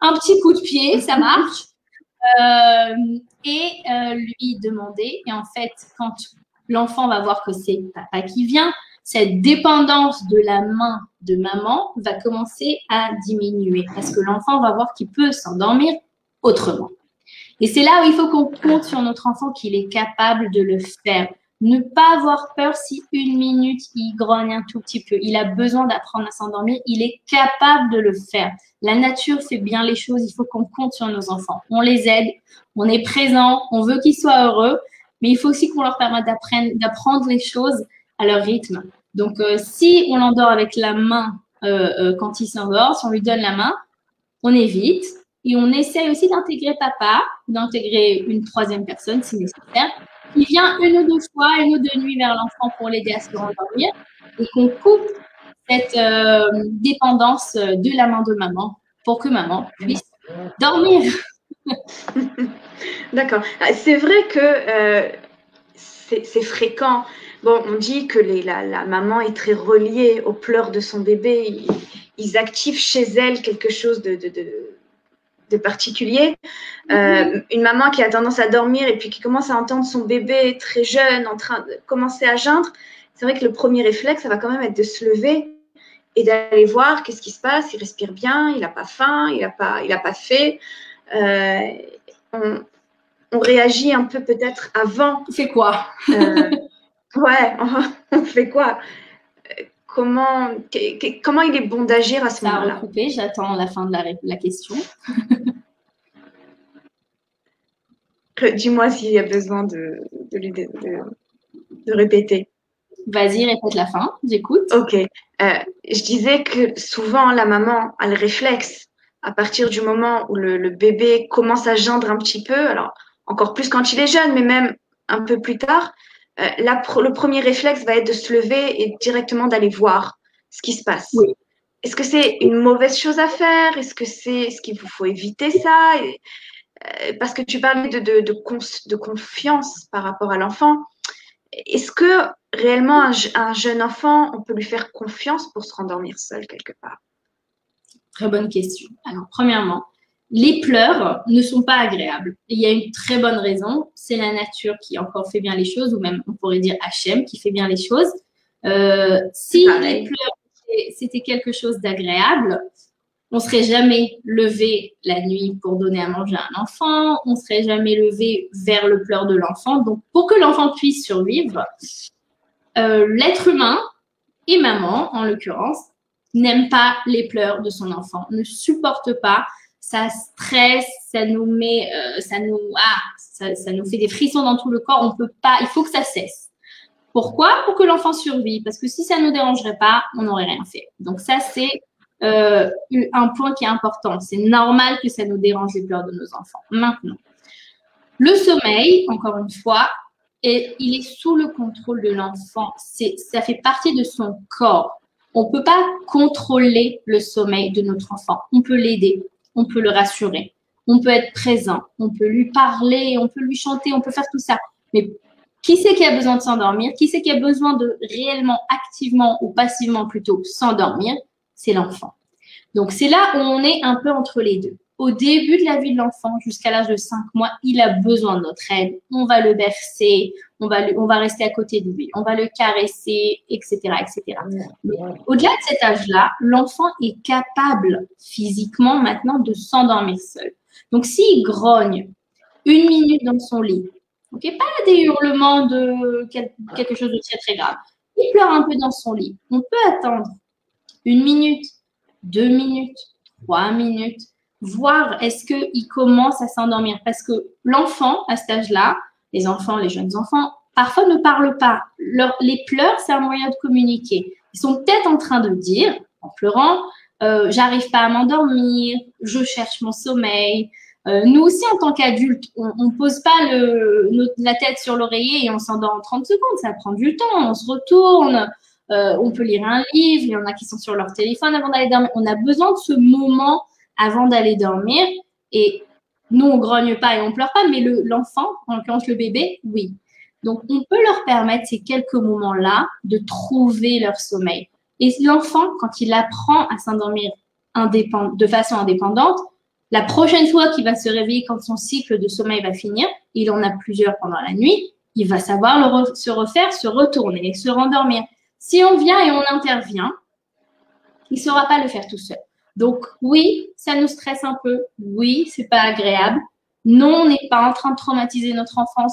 Un petit coup de pied, ça marche. Lui demander. Et en fait, quand l'enfant va voir que c'est papa qui vient, cette dépendance de la main de maman va commencer à diminuer parce que l'enfant va voir qu'il peut s'endormir autrement. Et c'est là où il faut qu'on compte sur notre enfant qu'il est capable de le faire. Ne pas avoir peur si 1 minute, il grogne un tout petit peu. Il a besoin d'apprendre à s'endormir. Il est capable de le faire. La nature fait bien les choses. Il faut qu'on compte sur nos enfants. On les aide, on est présent, on veut qu'ils soient heureux, mais il faut aussi qu'on leur permette d'apprendre les choses à leur rythme. Donc, si on l'endort avec la main quand il s'endort, si on lui donne la main, on évite. Et on essaye aussi d'intégrer papa, d'intégrer une 3e personne si nécessaire, qui vient 1 ou 2 fois, 1 ou 2 nuits vers l'enfant pour l'aider à se rendormir et qu'on coupe cette dépendance de la main de maman pour que maman puisse dormir. D'accord. C'est vrai que c'est fréquent. Bon, on dit que la maman est très reliée aux pleurs de son bébé. Ils activent chez elle quelque chose de particulier. Une maman qui a tendance à dormir et puis qui commence à entendre son bébé très jeune en train de commencer à geindre, c'est vrai que le premier réflexe, ça va quand même être de se lever et d'aller voir qu'est-ce qui se passe. Il respire bien, il n'a pas faim, il n'a pas fait. On réagit un peu peut-être avant. On fait quoi? Ouais, on fait quoi? Comment il est bon d'agir à ce moment-là? Ça a recoupé, j'attends la fin de la question. Dis-moi s'il y a besoin de répéter. Vas-y, répète la fin, j'écoute. Ok. Je disais que souvent, la maman a le réflexe, à partir du moment où le bébé commence à geindre un petit peu, alors encore plus quand il est jeune, mais même un peu plus tard, le premier réflexe va être de se lever et directement d'aller voir ce qui se passe. Oui. Est-ce que c'est une mauvaise chose à faire? Est-ce qu'il vous faut éviter ça? Parce que tu parlais de confiance par rapport à l'enfant. Est-ce que réellement un jeune enfant, on peut lui faire confiance pour se rendormir seul quelque part? Très bonne question. Alors, premièrement, les pleurs ne sont pas agréables. Et il y a une très bonne raison, c'est la nature qui encore fait bien les choses, ou même on pourrait dire Hachem qui fait bien les choses. Si les pleurs, c'était quelque chose d'agréable, on ne serait jamais levé la nuit pour donner à manger à un enfant, on ne serait jamais levé vers le pleur de l'enfant. Donc, pour que l'enfant puisse survivre, l'être humain et maman, en l'occurrence, n'aime pas les pleurs de son enfant, ne supporte pas, ça stresse, ça nous met, ça nous fait des frissons dans tout le corps, on peut pas, il faut que ça cesse. Pourquoi? Pour que l'enfant survive, parce que si ça ne nous dérangerait pas, on n'aurait rien fait. Donc ça, c'est un point qui est important. C'est normal que ça nous dérange les pleurs de nos enfants. Maintenant, le sommeil, encore une fois, il est sous le contrôle de l'enfant. Ça fait partie de son corps. On ne peut pas contrôler le sommeil de notre enfant. On peut l'aider, on peut le rassurer. On peut être présent, on peut lui parler, on peut lui chanter, on peut faire tout ça. Mais qui c'est qui a besoin de s'endormir? Qui c'est qui a besoin de réellement, activement ou passivement plutôt s'endormir? C'est l'enfant. Donc, c'est là où on est un peu entre les deux. Au début de la vie de l'enfant, jusqu'à l'âge de 5 mois, il a besoin de notre aide. On va le bercer, on va rester à côté de lui, on va le caresser, etc., etc. Mais au-delà de cet âge-là, l'enfant est capable physiquement maintenant de s'endormir seul. Donc, s'il grogne 1 minute dans son lit, ok, pas des hurlements de quelque chose de très, très grave, il pleure un peu dans son lit, on peut attendre 1 minute, 2 minutes, 3 minutes, voir est-ce qu'il commence à s'endormir. Parce que l'enfant, à cet âge-là, les enfants, les jeunes enfants, parfois ne parlent pas. Les pleurs, c'est un moyen de communiquer. Ils sont peut-être en train de dire, en pleurant, j'arrive pas à m'endormir, je cherche mon sommeil. Nous aussi, en tant qu'adultes, on pose pas la tête sur l'oreiller et on s'endort en 30 secondes. Ça prend du temps, on se retourne. On peut lire un livre, il y en a qui sont sur leur téléphone avant d'aller dormir. On a besoin de ce moment avant d'aller dormir. Et nous, on grogne pas et on pleure pas, mais l'enfant, en l'occurrence le bébé, oui. Donc, on peut leur permettre ces quelques moments-là de trouver leur sommeil. Et l'enfant, quand il apprend à s'endormir de façon indépendante, la prochaine fois qu'il va se réveiller quand son cycle de sommeil va finir, il en a plusieurs pendant la nuit, il va savoir se refaire, se retourner, se rendormir. Si on vient et on intervient, il ne saura pas le faire tout seul. Donc, oui, ça nous stresse un peu. Oui, c'est pas agréable. Non, on n'est pas en train de traumatiser notre enfant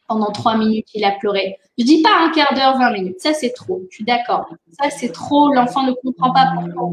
pendant 3 minutes, il a pleuré. Je dis pas un quart d'heure, 20 minutes. Ça, c'est trop. Je suis d'accord. Ça, c'est trop. L'enfant ne comprend pas pourquoi.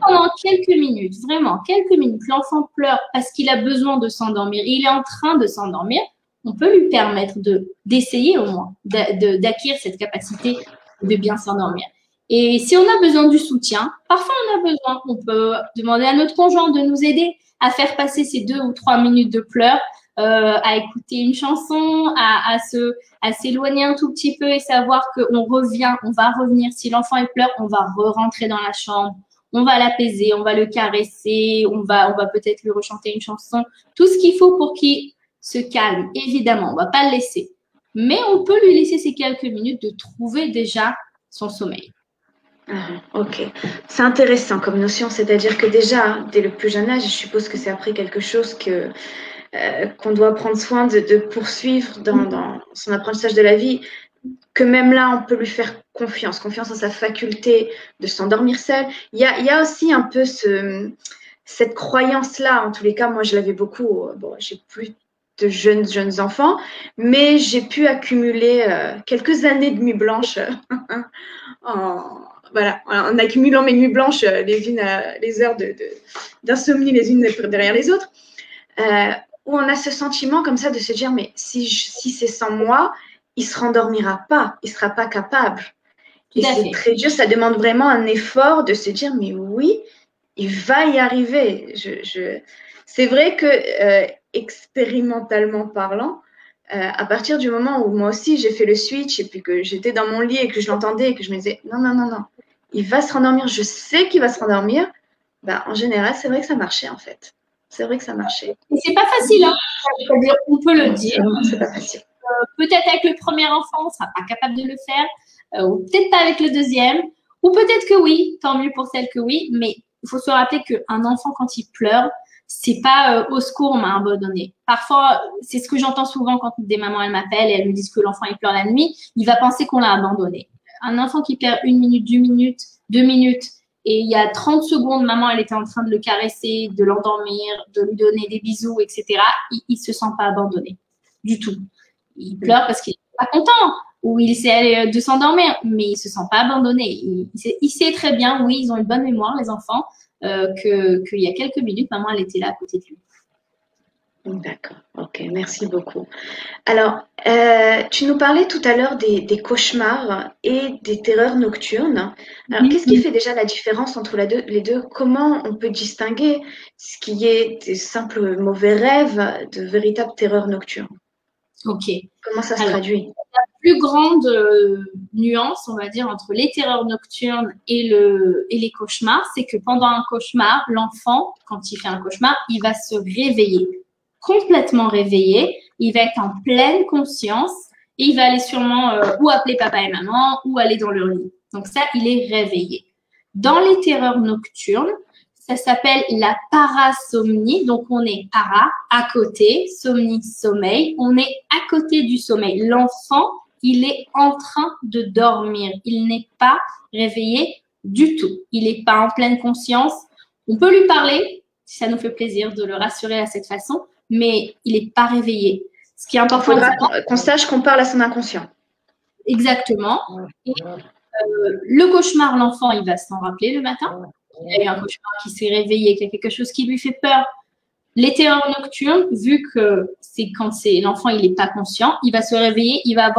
Pendant quelques minutes, vraiment, quelques minutes, l'enfant pleure parce qu'il a besoin de s'endormir. Il est en train de s'endormir. On peut lui permettre d'essayer au moins, d'acquérir cette capacité de bien s'endormir. Et si on a besoin du soutien, parfois on a besoin, on peut demander à notre conjoint de nous aider à faire passer ces 2 ou 3 minutes de pleurs, à écouter une chanson, à s'éloigner un tout petit peu et savoir qu'on revient, on va revenir. Si l'enfant pleure, on va rentrer dans la chambre, on va l'apaiser, on va le caresser, on va peut-être lui rechanter une chanson, tout ce qu'il faut pour qu'il se calme. Évidemment, on ne va pas le laisser. Mais on peut lui laisser ces quelques minutes de trouver déjà son sommeil. Ok, c'est intéressant comme notion, c'est-à-dire que déjà, dès le plus jeune âge, je suppose que c'est après quelque chose qu'on doit prendre soin de poursuivre dans son apprentissage de la vie, que même là, on peut lui faire confiance en sa faculté de s'endormir seul. Il y a aussi un peu cette croyance-là, en tous les cas, moi je l'avais beaucoup, bon, j'ai plus de jeunes enfants, mais j'ai pu accumuler quelques années de nuits blanches en accumulant mes nuits blanches les heures d'insomnie les unes derrière les autres, où on a ce sentiment comme ça de se dire, mais si c'est sans moi, il ne se rendormira pas, il ne sera pas capable. Et c'est très dur, ça demande vraiment un effort de se dire, mais oui, il va y arriver. C'est vrai que expérimentalement parlant, à partir du moment où moi aussi j'ai fait le switch et puis que j'étais dans mon lit et que je l'entendais et que je me disais non, il va se rendormir, je sais qu'il va se rendormir, bah, en général, c'est vrai que ça marchait en fait. C'est vrai que ça marchait. Et c'est pas facile, hein. On peut le dire. C'est pas facile. Peut-être avec le premier enfant, on ne sera pas capable de le faire, ou peut-être pas avec le deuxième, ou peut-être que oui, tant mieux pour celle que oui, mais il faut se rappeler qu'un enfant, quand il pleure, c'est pas au secours, on m'a abandonné. Parfois, c'est ce que j'entends souvent quand des mamans elles m'appellent et elles me disent que l'enfant il pleure la nuit, il va penser qu'on l'a abandonné. Un enfant qui pleure 1 minute, 2 minutes, et il y a 30 secondes, maman elle était en train de le caresser, de l'endormir, de lui donner des bisous, etc. Il se sent pas abandonné du tout. Il pleure parce qu'il n'est pas content ou il essaie de s'endormir, mais il se sent pas abandonné. Il sait très bien, oui, ils ont une bonne mémoire les enfants. Qu'il y a quelques minutes, maman, elle était là à côté de lui. D'accord, ok, merci beaucoup. Alors, tu nous parlais tout à l'heure des cauchemars et des terreurs nocturnes. Alors, qu'est-ce qui fait déjà la différence entre les deux? Comment on peut distinguer ce qui est des simples mauvais rêves de véritables terreurs nocturnes? Ok. Comment ça se traduit? plus grande nuance, on va dire, entre les terreurs nocturnes et les cauchemars, c'est que pendant un cauchemar, l'enfant, quand il fait un cauchemar, il va se réveiller, complètement réveillé, il va être en pleine conscience et il va aller sûrement ou appeler papa et maman ou aller dans leur lit. Donc ça, il est réveillé. Dans les terreurs nocturnes, ça s'appelle la parasomnie. Donc, on est para, à côté, somnie, sommeil. On est à côté du sommeil. L'enfant, il est en train de dormir. Il n'est pas réveillé du tout. Il n'est pas en pleine conscience. On peut lui parler, si ça nous fait plaisir de le rassurer à cette façon, mais il n'est pas réveillé. Ce qui est important, il faudra qu'on sache qu'on parle à son inconscient. Exactement. Et, le cauchemar, l'enfant, il va s'en rappeler le matin. Il a eu un cauchemar qui s'est réveillé, qu'il y a quelque chose qui lui fait peur. Les terreurs nocturnes, vu que c'est quand l'enfant il n'est pas conscient, il va se réveiller, il va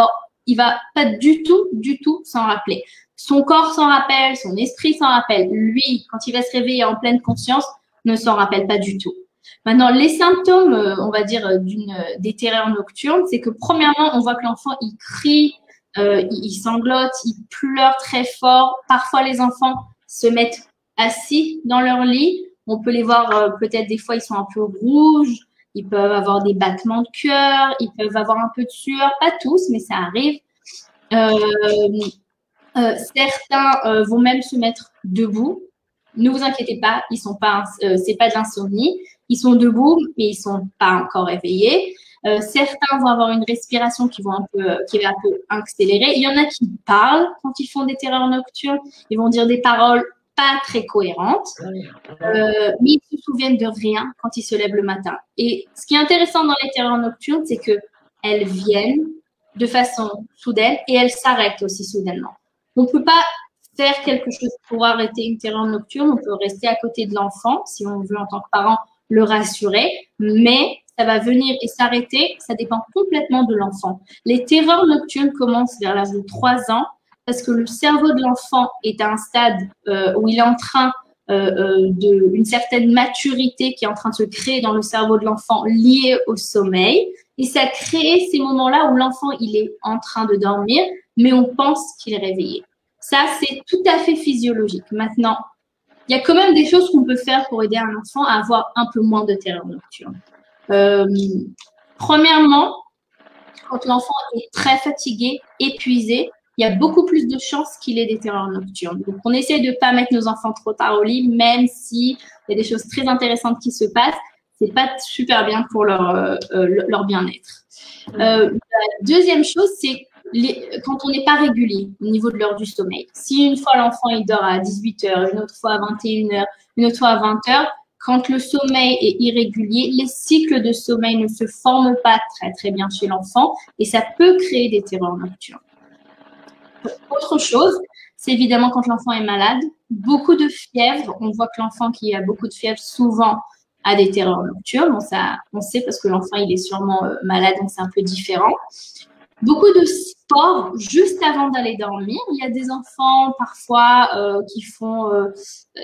pas du tout s'en rappeler. Son corps s'en rappelle, son esprit s'en rappelle. Lui, quand il va se réveiller en pleine conscience, ne s'en rappelle pas du tout. Maintenant, les symptômes, on va dire, des terreurs nocturnes, c'est que premièrement, on voit que l'enfant il crie, il sanglote, il pleure très fort. Parfois, les enfants se mettent assis dans leur lit. On peut les voir, peut-être des fois, ils sont un peu rouges. Ils peuvent avoir des battements de cœur. Ils peuvent avoir un peu de sueur. Pas tous, mais ça arrive. Certains vont même se mettre debout. Ne vous inquiétez pas, ils sont pas, c'est pas de l'insomnie. Ils sont debout, mais ils sont pas encore éveillés. Certains vont avoir une respiration qui va un peu accélérer. Il y en a qui parlent quand ils font des terreurs nocturnes. Ils vont dire des paroles pas très cohérentes, mais ils se souviennent de rien quand ils se lèvent le matin. Et ce qui est intéressant dans les terreurs nocturnes, c'est que elles viennent de façon soudaine et elles s'arrêtent aussi soudainement. On peut pas faire quelque chose pour arrêter une terreur nocturne. On peut rester à côté de l'enfant si on veut en tant que parent le rassurer, mais ça va venir et s'arrêter, ça dépend complètement de l'enfant. Les terreurs nocturnes commencent vers l'âge de 3 ans parce que le cerveau de l'enfant est à un stade où il est en train d'une certaine maturité qui est en train de se créer dans le cerveau de l'enfant liée au sommeil. Et ça crée ces moments-là où l'enfant, il est en train de dormir, mais on pense qu'il est réveillé. Ça, c'est tout à fait physiologique. Maintenant, il y a quand même des choses qu'on peut faire pour aider un enfant à avoir un peu moins de terreur nocturne. Premièrement, quand l'enfant est très fatigué, épuisé, il y a beaucoup plus de chances qu'il ait des terreurs nocturnes. Donc, on essaie de ne pas mettre nos enfants trop tard au lit, même s'il y a des choses très intéressantes qui se passent. Ce n'est pas super bien pour leur bien-être. La deuxième chose, c'est quand on n'est pas régulier au niveau de l'heure du sommeil. Si une fois l'enfant il dort à 18h, une autre fois à 21h, une autre fois à 20h, quand le sommeil est irrégulier, les cycles de sommeil ne se forment pas très très bien chez l'enfant et ça peut créer des terreurs nocturnes. Autre chose, c'est évidemment quand l'enfant est malade, beaucoup de fièvre. On voit que l'enfant qui a beaucoup de fièvre souvent a des terreurs nocturnes. Bon, ça, on sait parce que l'enfant il est sûrement malade, donc c'est un peu différent. Beaucoup de sport juste avant d'aller dormir. Il y a des enfants parfois qui font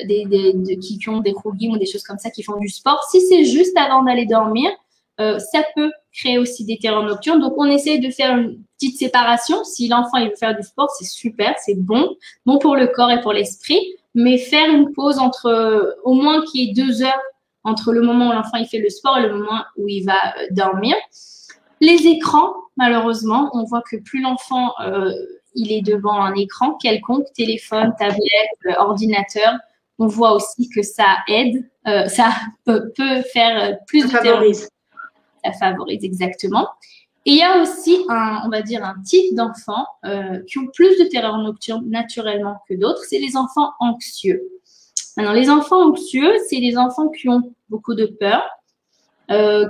qui ont des rougis ou des choses comme ça, qui font du sport. Si c'est juste avant d'aller dormir, ça peut créer aussi des terreurs nocturnes. Donc, on essaie de faire une petite séparation. Si l'enfant il veut faire du sport, c'est super, c'est bon pour le corps et pour l'esprit. Mais faire une pause entre, au moins qu'il y ait 2 heures entre le moment où l'enfant il fait le sport et le moment où il va dormir. Les écrans, malheureusement, on voit que plus l'enfant il est devant un écran quelconque, téléphone, tablette, ordinateur, on voit aussi que ça aide, ça peut faire plus de terreur. Ça favorise exactement. Et il y a aussi on va dire un type d'enfants qui ont plus de terreur nocturne naturellement que d'autres, c'est les enfants anxieux. Maintenant, les enfants anxieux, c'est les enfants qui ont beaucoup de peur,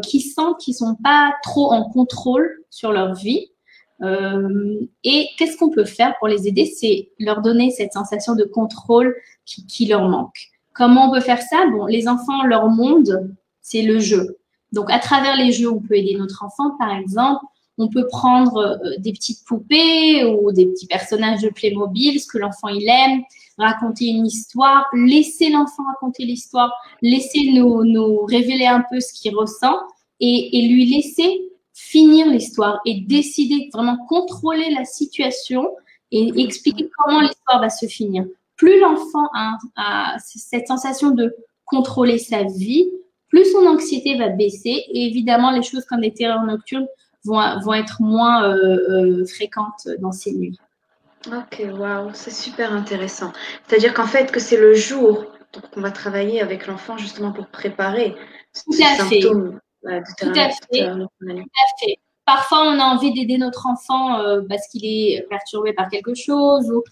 qui sentent qu'ils sont pas trop en contrôle sur leur vie. Et qu'est-ce qu'on peut faire pour les aider? C'est leur donner cette sensation de contrôle qui leur manque. Comment on peut faire ça? Bon, les enfants, leur monde, c'est le jeu. Donc, à travers les jeux, on peut aider notre enfant, par exemple. On peut prendre des petites poupées ou des petits personnages de Playmobil, ce que l'enfant il aime, raconter une histoire, laisser l'enfant raconter l'histoire, laisser nous révéler un peu ce qu'il ressent et lui laisser finir l'histoire et décider, vraiment contrôler la situation et expliquer comment l'histoire va se finir. Plus l'enfant a cette sensation de contrôler sa vie, plus son anxiété va baisser et évidemment, les choses comme les terreurs nocturnes vont être moins fréquentes dans ces nuits. Ok, waouh, c'est super intéressant. C'est-à-dire qu'en fait, que c'est le jour qu'on va travailler avec l'enfant justement pour préparer Tout ce à fait. symptôme Tout à fait. Tout à fait. Parfois, on a envie d'aider notre enfant parce qu'il est perturbé par quelque chose ou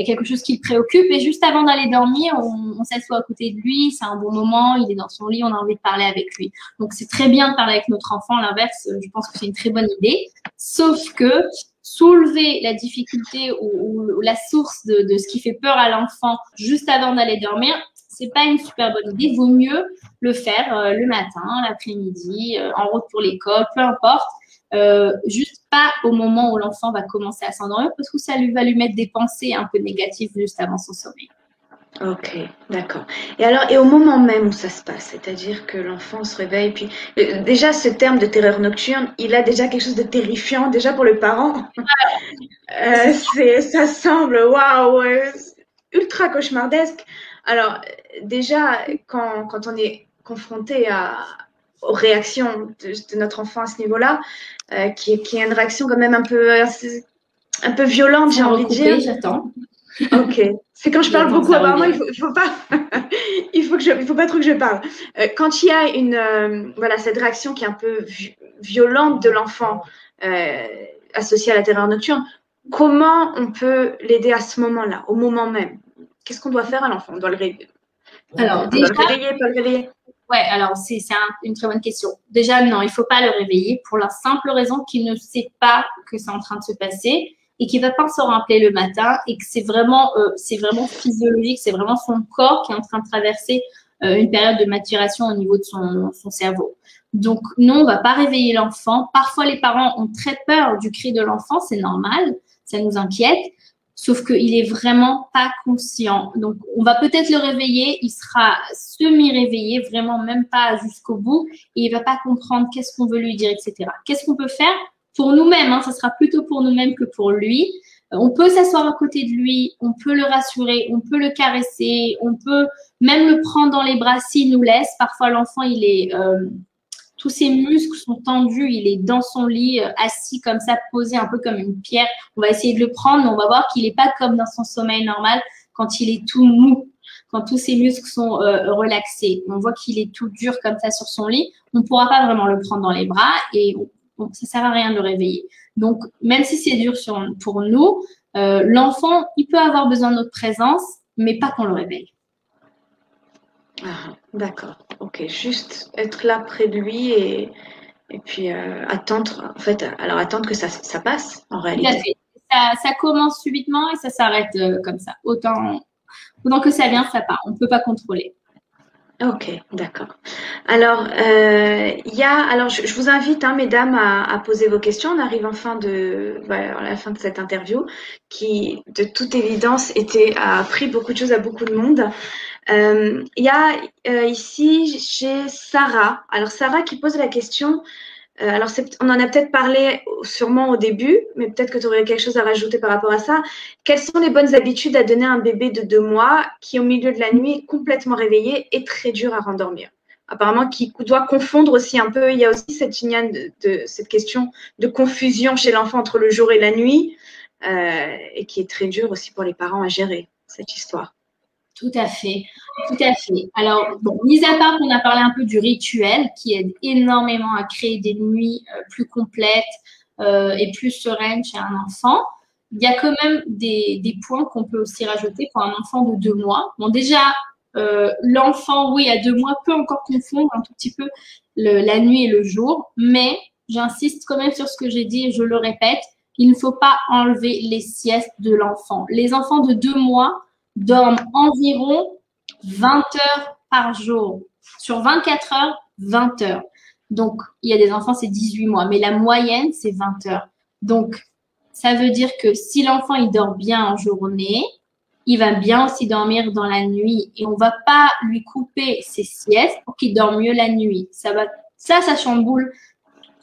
quelque chose qui le préoccupe. Et juste avant d'aller dormir, on s'assoit à côté de lui. C'est un bon moment. Il est dans son lit. On a envie de parler avec lui. Donc, c'est très bien de parler avec notre enfant. À l'inverse, je pense que c'est une très bonne idée. Sauf que soulever la difficulté ou la source de ce qui fait peur à l'enfant juste avant d'aller dormir, c'est pas une super bonne idée. Il vaut mieux le faire le matin, l'après-midi, en route pour l'école, peu importe. Juste pas au moment où l'enfant va commencer à s'endormir parce que ça va lui mettre des pensées un peu négatives juste avant son sommeil. Ok, d'accord. Et alors, et au moment même où ça se passe, c'est-à-dire que l'enfant se réveille, puis déjà ce terme de terreur nocturne, il a déjà quelque chose de terrifiant déjà pour le parent. Ça semble, waouh, ultra cauchemardesque. Alors, déjà, quand on est confronté aux réactions de notre enfant à ce niveau-là, qui est une réaction quand même un peu violente, j'ai envie de dire. J'attends. Ok. C'est quand je parle beaucoup, apparemment, il faut pas, il faut pas trop que je parle. Quand il y a cette réaction qui est un peu violente de l'enfant associée à la terreur nocturne, comment on peut l'aider à ce moment-là, au moment même? Qu'est-ce qu'on doit faire à l'enfant? On doit le réveiller. Alors, déjà, pas le réveiller. Ouais, alors c'est une très bonne question. Déjà, non, il ne faut pas le réveiller pour la simple raison qu'il ne sait pas que c'est en train de se passer et qu'il ne va pas se rappeler le matin et que c'est vraiment physiologique, c'est vraiment son corps qui est en train de traverser une période de maturation au niveau de son cerveau. Donc, non, on ne va pas réveiller l'enfant. Parfois, les parents ont très peur du cri de l'enfant, c'est normal, ça nous inquiète. Sauf qu'il est vraiment pas conscient. Donc, on va peut-être le réveiller, il sera semi-réveillé, vraiment même pas jusqu'au bout, et il va pas comprendre qu'est-ce qu'on veut lui dire, etc. Qu'est-ce qu'on peut faire pour nous-mêmes, hein, ça sera plutôt pour nous-mêmes que pour lui. On peut s'asseoir à côté de lui, on peut le rassurer, on peut le caresser, on peut même le prendre dans les bras s'il nous laisse. Parfois, l'enfant, tous ses muscles sont tendus, il est dans son lit, assis comme ça, posé un peu comme une pierre. On va essayer de le prendre, mais on va voir qu'il n'est pas comme dans son sommeil normal quand il est tout mou, quand tous ses muscles sont relaxés. On voit qu'il est tout dur comme ça sur son lit. On ne pourra pas vraiment le prendre dans les bras et ça ne sert à rien de le réveiller. Donc, même si c'est dur pour nous, l'enfant, il peut avoir besoin de notre présence, mais pas qu'on le réveille. Ah, d'accord, ok, juste être là près de lui et puis attendre, en fait, alors attendre que ça passe en réalité. Tout à fait. Ça commence subitement et ça s'arrête comme ça. Autant que ça vient, ça part. On ne peut pas contrôler. Ok, d'accord. Alors, alors je vous invite, hein, mesdames, à poser vos questions. On arrive à la fin de cette interview qui, de toute évidence, a appris beaucoup de choses à beaucoup de monde. Il y a ici, j'ai Sarah. Alors, Sarah qui pose la question. Alors, on en a peut-être parlé sûrement au début, mais peut-être que tu aurais quelque chose à rajouter par rapport à ça. Quelles sont les bonnes habitudes à donner à un bébé de 2 mois qui, au milieu de la nuit, est complètement réveillé et très dur à rendormir? Apparemment, qui doit confondre aussi un peu. Il y a aussi cette question de confusion chez l'enfant entre le jour et la nuit et qui est très dur aussi pour les parents à gérer, cette histoire. Tout à fait, tout à fait. Alors, bon, mis à part qu'on a parlé un peu du rituel qui aide énormément à créer des nuits plus complètes et plus sereines chez un enfant, il y a quand même des points qu'on peut aussi rajouter pour un enfant de 2 mois. Bon, déjà, l'enfant, oui, à 2 mois, peut encore confondre un tout petit peu la nuit et le jour, mais j'insiste quand même sur ce que j'ai dit et je le répète, il ne faut pas enlever les siestes de l'enfant. Les enfants de 2 mois dorment environ 20 heures par jour. Sur 24 heures, 20 heures. Donc, il y a des enfants, c'est 18 mois, mais la moyenne, c'est 20 heures. Donc, ça veut dire que si l'enfant, il dort bien en journée, il va bien aussi dormir dans la nuit. Et on ne va pas lui couper ses siestes pour qu'il dorme mieux la nuit. Ça chamboule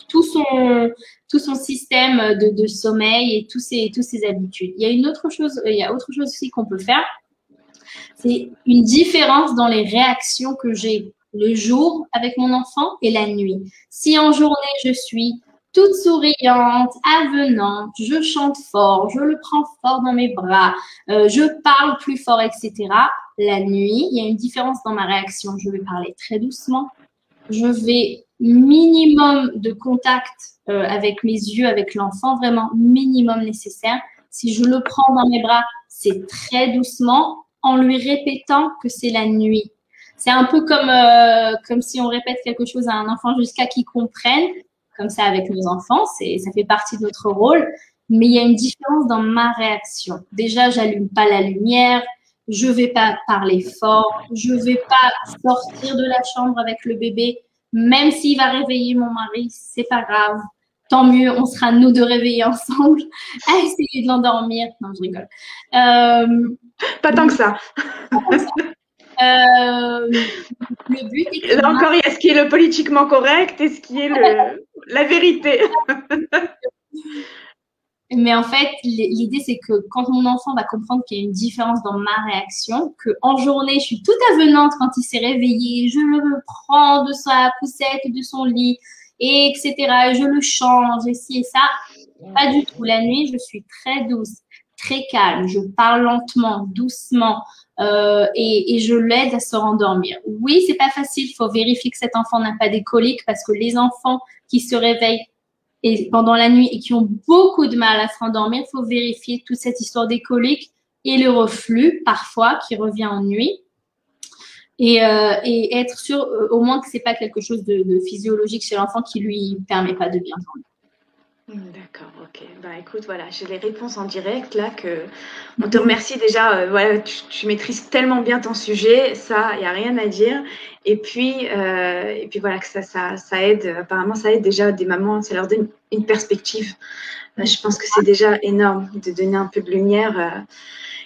tout son système de sommeil et tous ses habitudes. Il y a autre chose aussi qu'on peut faire. C'est une différence dans les réactions que j'ai le jour avec mon enfant et la nuit. Si en journée, je suis toute souriante, avenante, je chante fort, je le prends fort dans mes bras, je parle plus fort, etc. La nuit, il y a une différence dans ma réaction. Je vais parler très doucement. Je vais minimum de contact avec mes yeux, avec l'enfant, vraiment minimum nécessaire. Si je le prends dans mes bras, c'est très doucement en lui répétant que c'est la nuit. C'est un peu comme si on répète quelque chose à un enfant jusqu'à qu'il comprenne. Comme ça avec nos enfants, ça fait partie de notre rôle. Mais il y a une différence dans ma réaction. Déjà, j'allume pas la lumière, je vais pas parler fort, je vais pas sortir de la chambre avec le bébé, même s'il va réveiller mon mari, c'est pas grave. Tant mieux, on sera nous deux réveillés ensemble à essayer de l'endormir. Non, je rigole. Pas tant que ça. Le but est que là encore, il y a ce qui est le politiquement correct et ce qui est la vérité. Mais en fait, l'idée, c'est que quand mon enfant va comprendre qu'il y a une différence dans ma réaction, qu'en journée, je suis toute avenante quand il s'est réveillé, je le prends de sa poussette, de son lit, et etc. Et je le change, et ci et ça. Pas du tout. La nuit, je suis très douce, très calme. Je parle lentement, doucement, et je l'aide à se rendormir. Oui, c'est pas facile. Il faut vérifier que cet enfant n'a pas des coliques parce que les enfants qui se réveillent pendant la nuit et qui ont beaucoup de mal à se rendormir, il faut vérifier toute cette histoire des coliques et le reflux parfois qui revient en nuit. Et être sûr au moins que c'est pas quelque chose de physiologique chez l'enfant qui lui permet pas de bien dormir. D'accord, ok. Bah écoute, voilà, j'ai les réponses en direct là on te remercie déjà. Voilà, tu maîtrises tellement bien ton sujet, ça, il n'y a rien à dire. Et puis voilà, que ça aide. Apparemment, ça aide déjà des mamans, ça leur donne une perspective. Je pense que c'est déjà énorme de donner un peu de lumière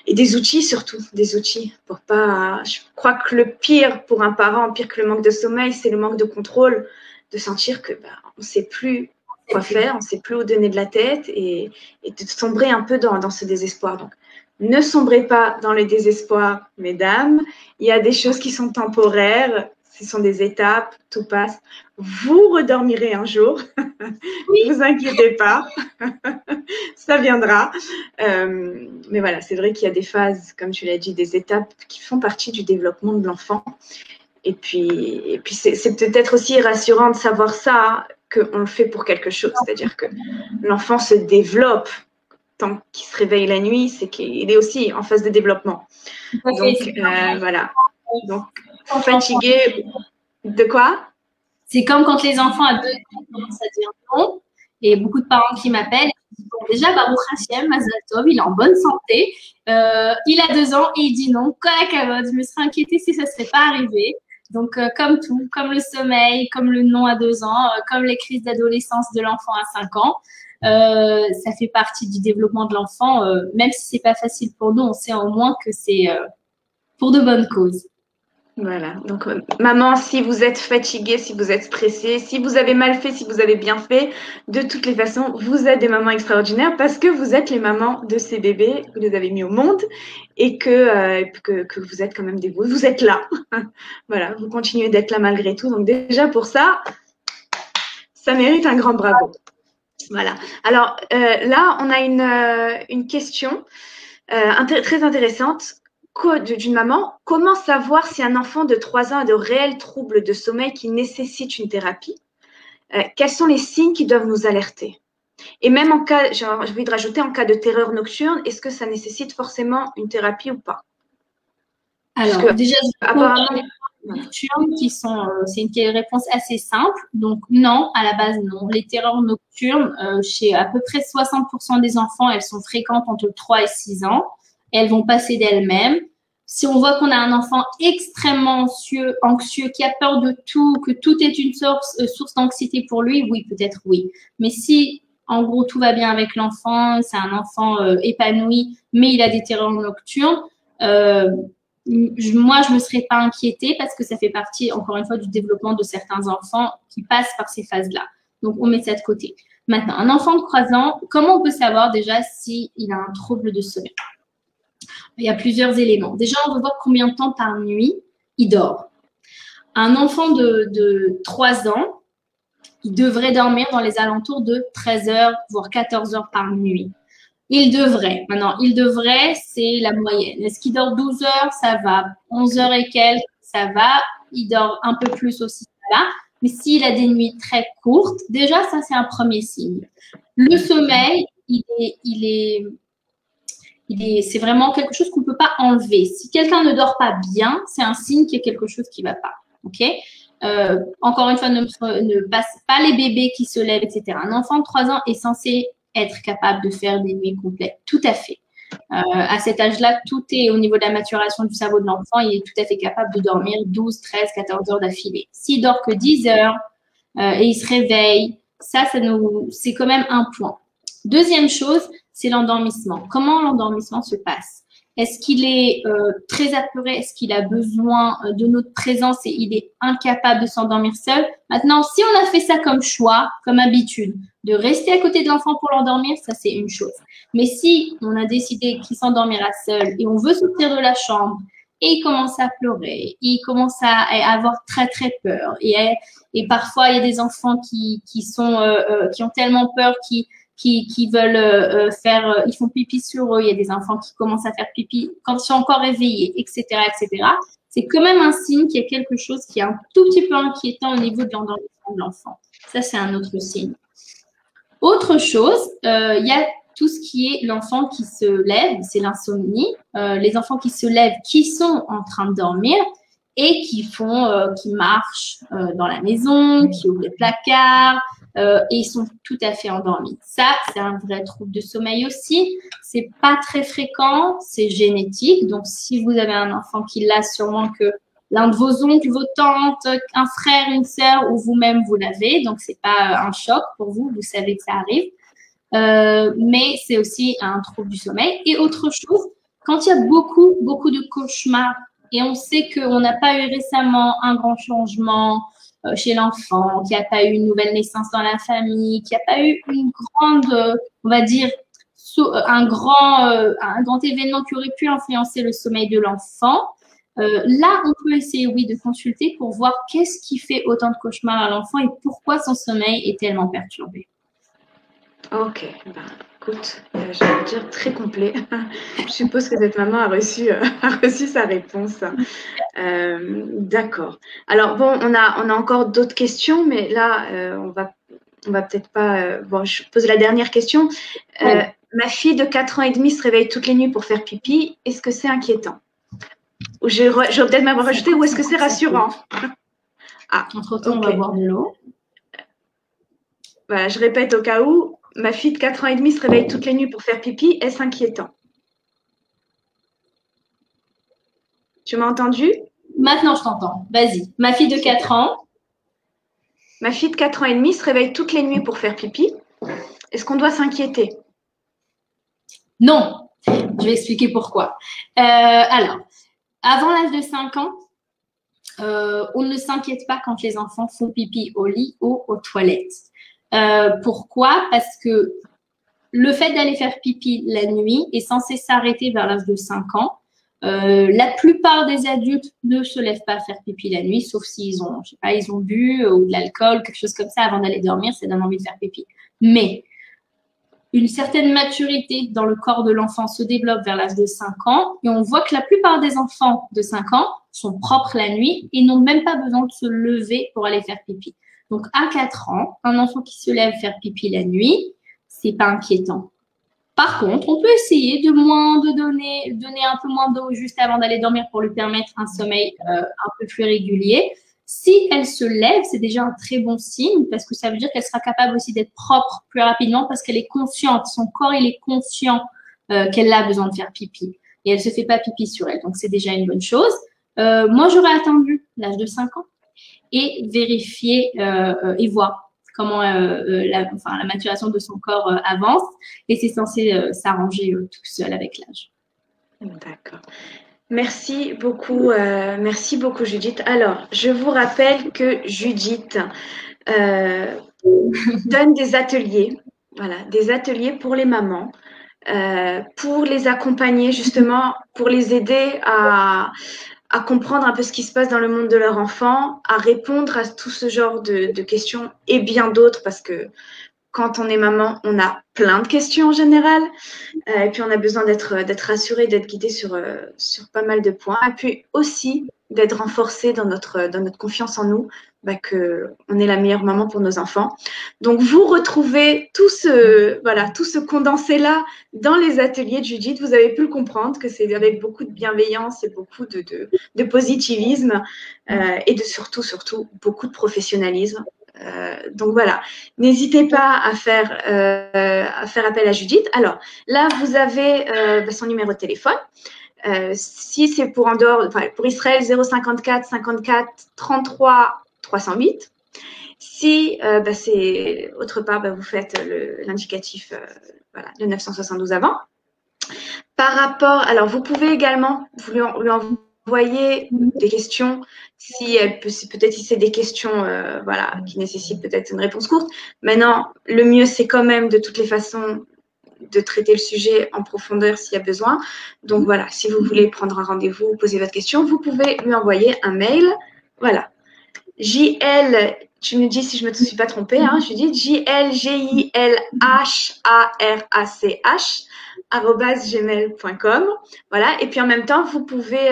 et des outils surtout, des outils pour pas. Je crois que le pire pour un parent, pire que le manque de sommeil, c'est le manque de contrôle, de sentir que on ne sait plus quoi faire, on ne sait plus où donner de la tête et de sombrer un peu dans ce désespoir. Donc, ne sombrez pas dans le désespoir, mesdames. Il y a des choses qui sont temporaires, ce sont des étapes, tout passe. Vous redormirez un jour, ne vous inquiétez pas, ça viendra. Mais voilà, c'est vrai qu'il y a des phases, comme tu l'as dit, des étapes qui font partie du développement de l'enfant. Et puis c'est peut-être aussi rassurant de savoir ça, qu'on le fait pour quelque chose. C'est-à-dire que l'enfant se développe tant qu'il se réveille la nuit, c'est qu'il est aussi en phase de développement. Donc, voilà. Donc, fatigué, de quoi? C'est comme quand les enfants à 2 ans commencent à dire non. Et beaucoup de parents qui m'appellent, bon, déjà, Baruch Hashem, Mazal Tov, il est en bonne santé. Il a 2 ans et il dit non. Kolakavod, je me serais inquiétée si ça ne serait pas arrivé. Donc, comme tout, comme le sommeil, comme le non à 2 ans, comme les crises d'adolescence de l'enfant à 5 ans, ça fait partie du développement de l'enfant. Même si c'est pas facile pour nous, on sait au moins que c'est pour de bonnes causes. Voilà. Donc, maman, si vous êtes fatiguée, si vous êtes stressée, si vous avez mal fait, si vous avez bien fait, de toutes les façons, vous êtes des mamans extraordinaires parce que vous êtes les mamans de ces bébés que vous avez mis au monde et que vous êtes quand même des vous êtes là. Voilà, vous continuez d'être là malgré tout. Donc, déjà pour ça, ça mérite un grand bravo. Voilà. Alors, là, on a une question très intéressante d'une maman. Comment savoir si un enfant de 3 ans a de réels troubles de sommeil qui nécessitent une thérapie? Quels sont les signes qui doivent nous alerter? Et même en cas, j'ai envie de rajouter, en cas de terreur nocturne, est-ce que ça nécessite forcément une thérapie ou pas? Alors, déjà, apparemment, nocturnes qui sont, c'est une réponse assez simple. Donc, non, à la base, non. Les terreurs nocturnes, chez à peu près 60% des enfants, elles sont fréquentes entre 3 et 6 ans. Et elles vont passer d'elles-mêmes. Si on voit qu'on a un enfant extrêmement anxieux, qui a peur de tout, que tout est une source d'anxiété pour lui, oui, peut-être oui. Mais si, en gros, tout va bien avec l'enfant, c'est un enfant épanoui, mais il a des terreurs nocturnes, moi, je ne me serais pas inquiétée parce que ça fait partie, encore une fois, du développement de certains enfants qui passent par ces phases-là. Donc, on met ça de côté. Maintenant, un enfant de 3 ans, comment on peut savoir déjà s'il a un trouble de sommeil? Il y a plusieurs éléments. Déjà, on veut voir combien de temps par nuit il dort. Un enfant de 3 ans, il devrait dormir dans les alentours de 13 heures, voire 14 heures par nuit. Il devrait. Maintenant, il devrait, c'est la moyenne. Est-ce qu'il dort 12 heures? Ça va. 11 heures et quelques, ça va. Il dort un peu plus aussi, ça va. Mais s'il a des nuits très courtes, déjà, ça, c'est un premier signe. Le sommeil, c'est vraiment quelque chose qu'on ne peut pas enlever. Si quelqu'un ne dort pas bien, c'est un signe qu'il y a quelque chose qui ne va pas. OK? Encore une fois, ne passe pas les bébés qui se lèvent, etc. Un enfant de 3 ans est censé être capable de faire des nuits complètes. Tout à fait. À cet âge-là, tout est au niveau de la maturation du cerveau de l'enfant. Il est tout à fait capable de dormir 12, 13, 14 heures d'affilée. S'il dort que 10 heures et il se réveille, c'est quand même un point. Deuxième chose, c'est l'endormissement. Comment l'endormissement se passe? Est-ce qu'il est très apeuré? Est-ce qu'il a besoin de notre présence et il est incapable de s'endormir seul? Maintenant, si on a fait ça comme choix, comme habitude, de rester à côté de l'enfant pour l'endormir, ça c'est une chose. Mais si on a décidé qu'il s'endormira seul et on veut sortir de la chambre et il commence à pleurer, il commence à avoir très très peur et parfois il y a des enfants qui ont tellement peur qui veulent ils font pipi sur eux, il y a des enfants qui commencent à faire pipi quand ils sont encore éveillés, etc., etc. C'est quand même un signe qu'il y a quelque chose qui est un tout petit peu inquiétant au niveau de l'endormissement de l'enfant. Ça, c'est un autre signe. Autre chose, il y a tout ce qui est l'enfant qui se lève, c'est l'insomnie. Les enfants qui se lèvent, qui sont en train de dormir et qui marchent dans la maison, qui ouvrent les placards, et ils sont tout à fait endormis. Ça, c'est un vrai trouble de sommeil aussi. C'est pas très fréquent, c'est génétique. Donc, si vous avez un enfant qui l'a, sûrement que l'un de vos oncles, vos tantes, un frère, une sœur ou vous-même, vous l'avez. Donc, c'est pas un choc pour vous. Vous savez que ça arrive. Mais c'est aussi un trouble du sommeil. Et autre chose, quand il y a beaucoup, beaucoup de cauchemars et on sait qu'on n'a pas eu récemment un grand changement chez l'enfant, qu'il n'y a pas eu une nouvelle naissance dans la famille, qu'il n'y a pas eu une grande, on va dire, un grand événement qui aurait pu influencer le sommeil de l'enfant, là, on peut essayer, oui, de consulter pour voir qu'est-ce qui fait autant de cauchemars à l'enfant et pourquoi son sommeil est tellement perturbé. Ok, ben, écoute, je vais dire très complet. Je suppose que cette maman a reçu sa réponse. D'accord. Alors bon, on a encore d'autres questions, mais là, on va peut-être pas. Bon, je pose la dernière question. Oui. Ma fille de 4 ans et demi se réveille toutes les nuits pour faire pipi. Est-ce que c'est inquiétant? Ou j'aurais peut-être même rajouté, ou est-ce que c'est rassurant? Entre-temps, on va boire de l'eau. Voilà, je répète au cas où. Ma fille de 4 ans et demi se réveille toutes les nuits pour faire pipi. Est-ce inquiétant? Tu m'as entendu? Maintenant, je t'entends. Vas-y. Ma fille de 4 ans. Ma fille de 4 ans et demi se réveille toutes les nuits pour faire pipi. Est-ce qu'on doit s'inquiéter? Non. Je vais expliquer pourquoi. Alors, avant l'âge de 5 ans, on ne s'inquiète pas quand les enfants font pipi au lit ou aux toilettes. Pourquoi? Parce que le fait d'aller faire pipi la nuit est censé s'arrêter vers l'âge de 5 ans. La plupart des adultes ne se lèvent pas à faire pipi la nuit, sauf s'ils ont, je sais pas, ils ont bu ou de l'alcool, quelque chose comme ça avant d'aller dormir, ça donne envie de faire pipi. Mais une certaine maturité dans le corps de l'enfant se développe vers l'âge de 5 ans et on voit que la plupart des enfants de 5 ans sont propres la nuit et n'ont même pas besoin de se lever pour aller faire pipi. Donc, à 4 ans, un enfant qui se lève faire pipi la nuit, c'est pas inquiétant. Par contre, on peut essayer donner un peu moins d'eau juste avant d'aller dormir pour lui permettre un sommeil un peu plus régulier. Si elle se lève, c'est déjà un très bon signe parce que ça veut dire qu'elle sera capable aussi d'être propre plus rapidement parce qu'elle est consciente. Son corps, il est conscient qu'elle a besoin de faire pipi et elle se fait pas pipi sur elle. Donc, c'est déjà une bonne chose. Moi, j'aurais attendu l'âge de 5 ans et vérifier et voir comment la maturation de son corps avance et c'est censé s'arranger tout seul avec l'âge. D'accord. Merci beaucoup Judith. Alors, je vous rappelle que Judith donne des ateliers, voilà, des ateliers pour les mamans, pour les accompagner justement, pour les aider à comprendre un peu ce qui se passe dans le monde de leur enfant, à répondre à tout ce genre de questions et bien d'autres, parce que quand on est maman, on a plein de questions en général, et puis on a besoin d'être rassuré, d'être guidé sur pas mal de points, et puis aussi d'être renforcé dans notre confiance en nous, qu'on est la meilleure maman pour nos enfants. Donc vous retrouvez tout ce condensé-là dans les ateliers de Judith. Vous avez pu le comprendre, que c'est avec beaucoup de bienveillance et beaucoup de positivisme, et de surtout beaucoup de professionnalisme. Donc voilà, n'hésitez pas à faire appel à Judith. Alors là, vous avez son numéro de téléphone. Si c'est pour pour Israël, 054 54 33 308. Si c'est autre part, vous faites l'indicatif, le 972 avant. Par rapport, alors vous pouvez également lui envoyer des questions si peut-être si c'est des questions qui nécessitent peut-être une réponse courte. Maintenant, le mieux c'est quand même de toutes les façons de traiter le sujet en profondeur s'il y a besoin. Donc voilà, si vous voulez prendre un rendez-vous, poser votre question, vous pouvez lui envoyer un mail. Voilà. JL, tu me dis si je ne me suis pas trompée, hein, je dis JLGILHARACH @gmail.com. Voilà. Et puis en même temps, vous pouvez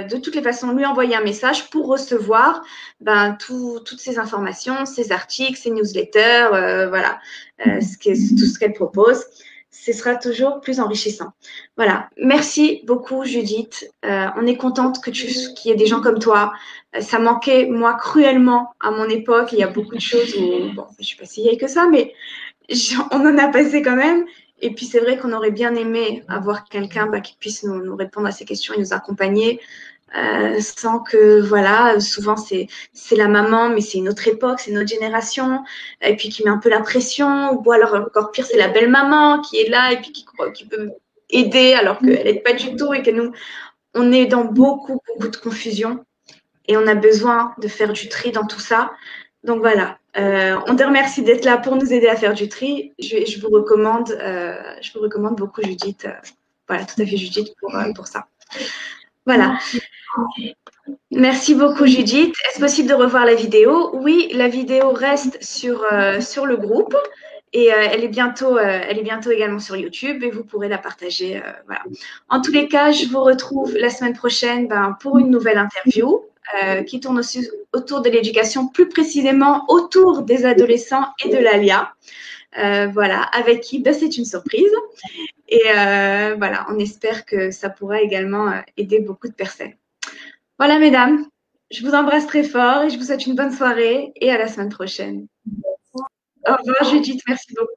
de toutes les façons lui envoyer un message pour recevoir toutes ces informations, ces articles, ces newsletters, tout ce qu'elle propose. Ce sera toujours plus enrichissant. Voilà. Merci beaucoup, Judith. On est contente qu'il y ait des gens comme toi. Ça manquait, moi, cruellement à mon époque. Il y a beaucoup de choses où, bon, je ne suis pas si vieille que ça, mais on en a passé quand même. Et puis, c'est vrai qu'on aurait bien aimé avoir quelqu'un qui puisse nous répondre à ces questions et nous accompagner. Sans que, voilà, souvent c'est la maman, mais c'est une autre époque, c'est une autre génération, et puis qui met un peu la pression, ou alors encore pire, c'est la belle-maman qui est là et puis qui peut aider alors qu'elle n'aide pas du tout et que nous, on est dans beaucoup de confusion et on a besoin de faire du tri dans tout ça. Donc voilà, on te remercie d'être là pour nous aider à faire du tri. Je vous recommande beaucoup Judith. Voilà, tout à fait Judith pour ça. Voilà. Merci beaucoup Judith. Est-ce possible de revoir la vidéo? Oui, la vidéo reste sur le groupe et elle est bientôt également sur YouTube et vous pourrez la partager. Voilà. En tous les cas, je vous retrouve la semaine prochaine pour une nouvelle interview qui tourne aussi autour de l'éducation, plus précisément autour des adolescents et de l'ALIA. Voilà, avec qui c'est une surprise. Et voilà, on espère que ça pourra également aider beaucoup de personnes. Voilà, mesdames, je vous embrasse très fort et je vous souhaite une bonne soirée et à la semaine prochaine. Au revoir, Judith. Merci beaucoup.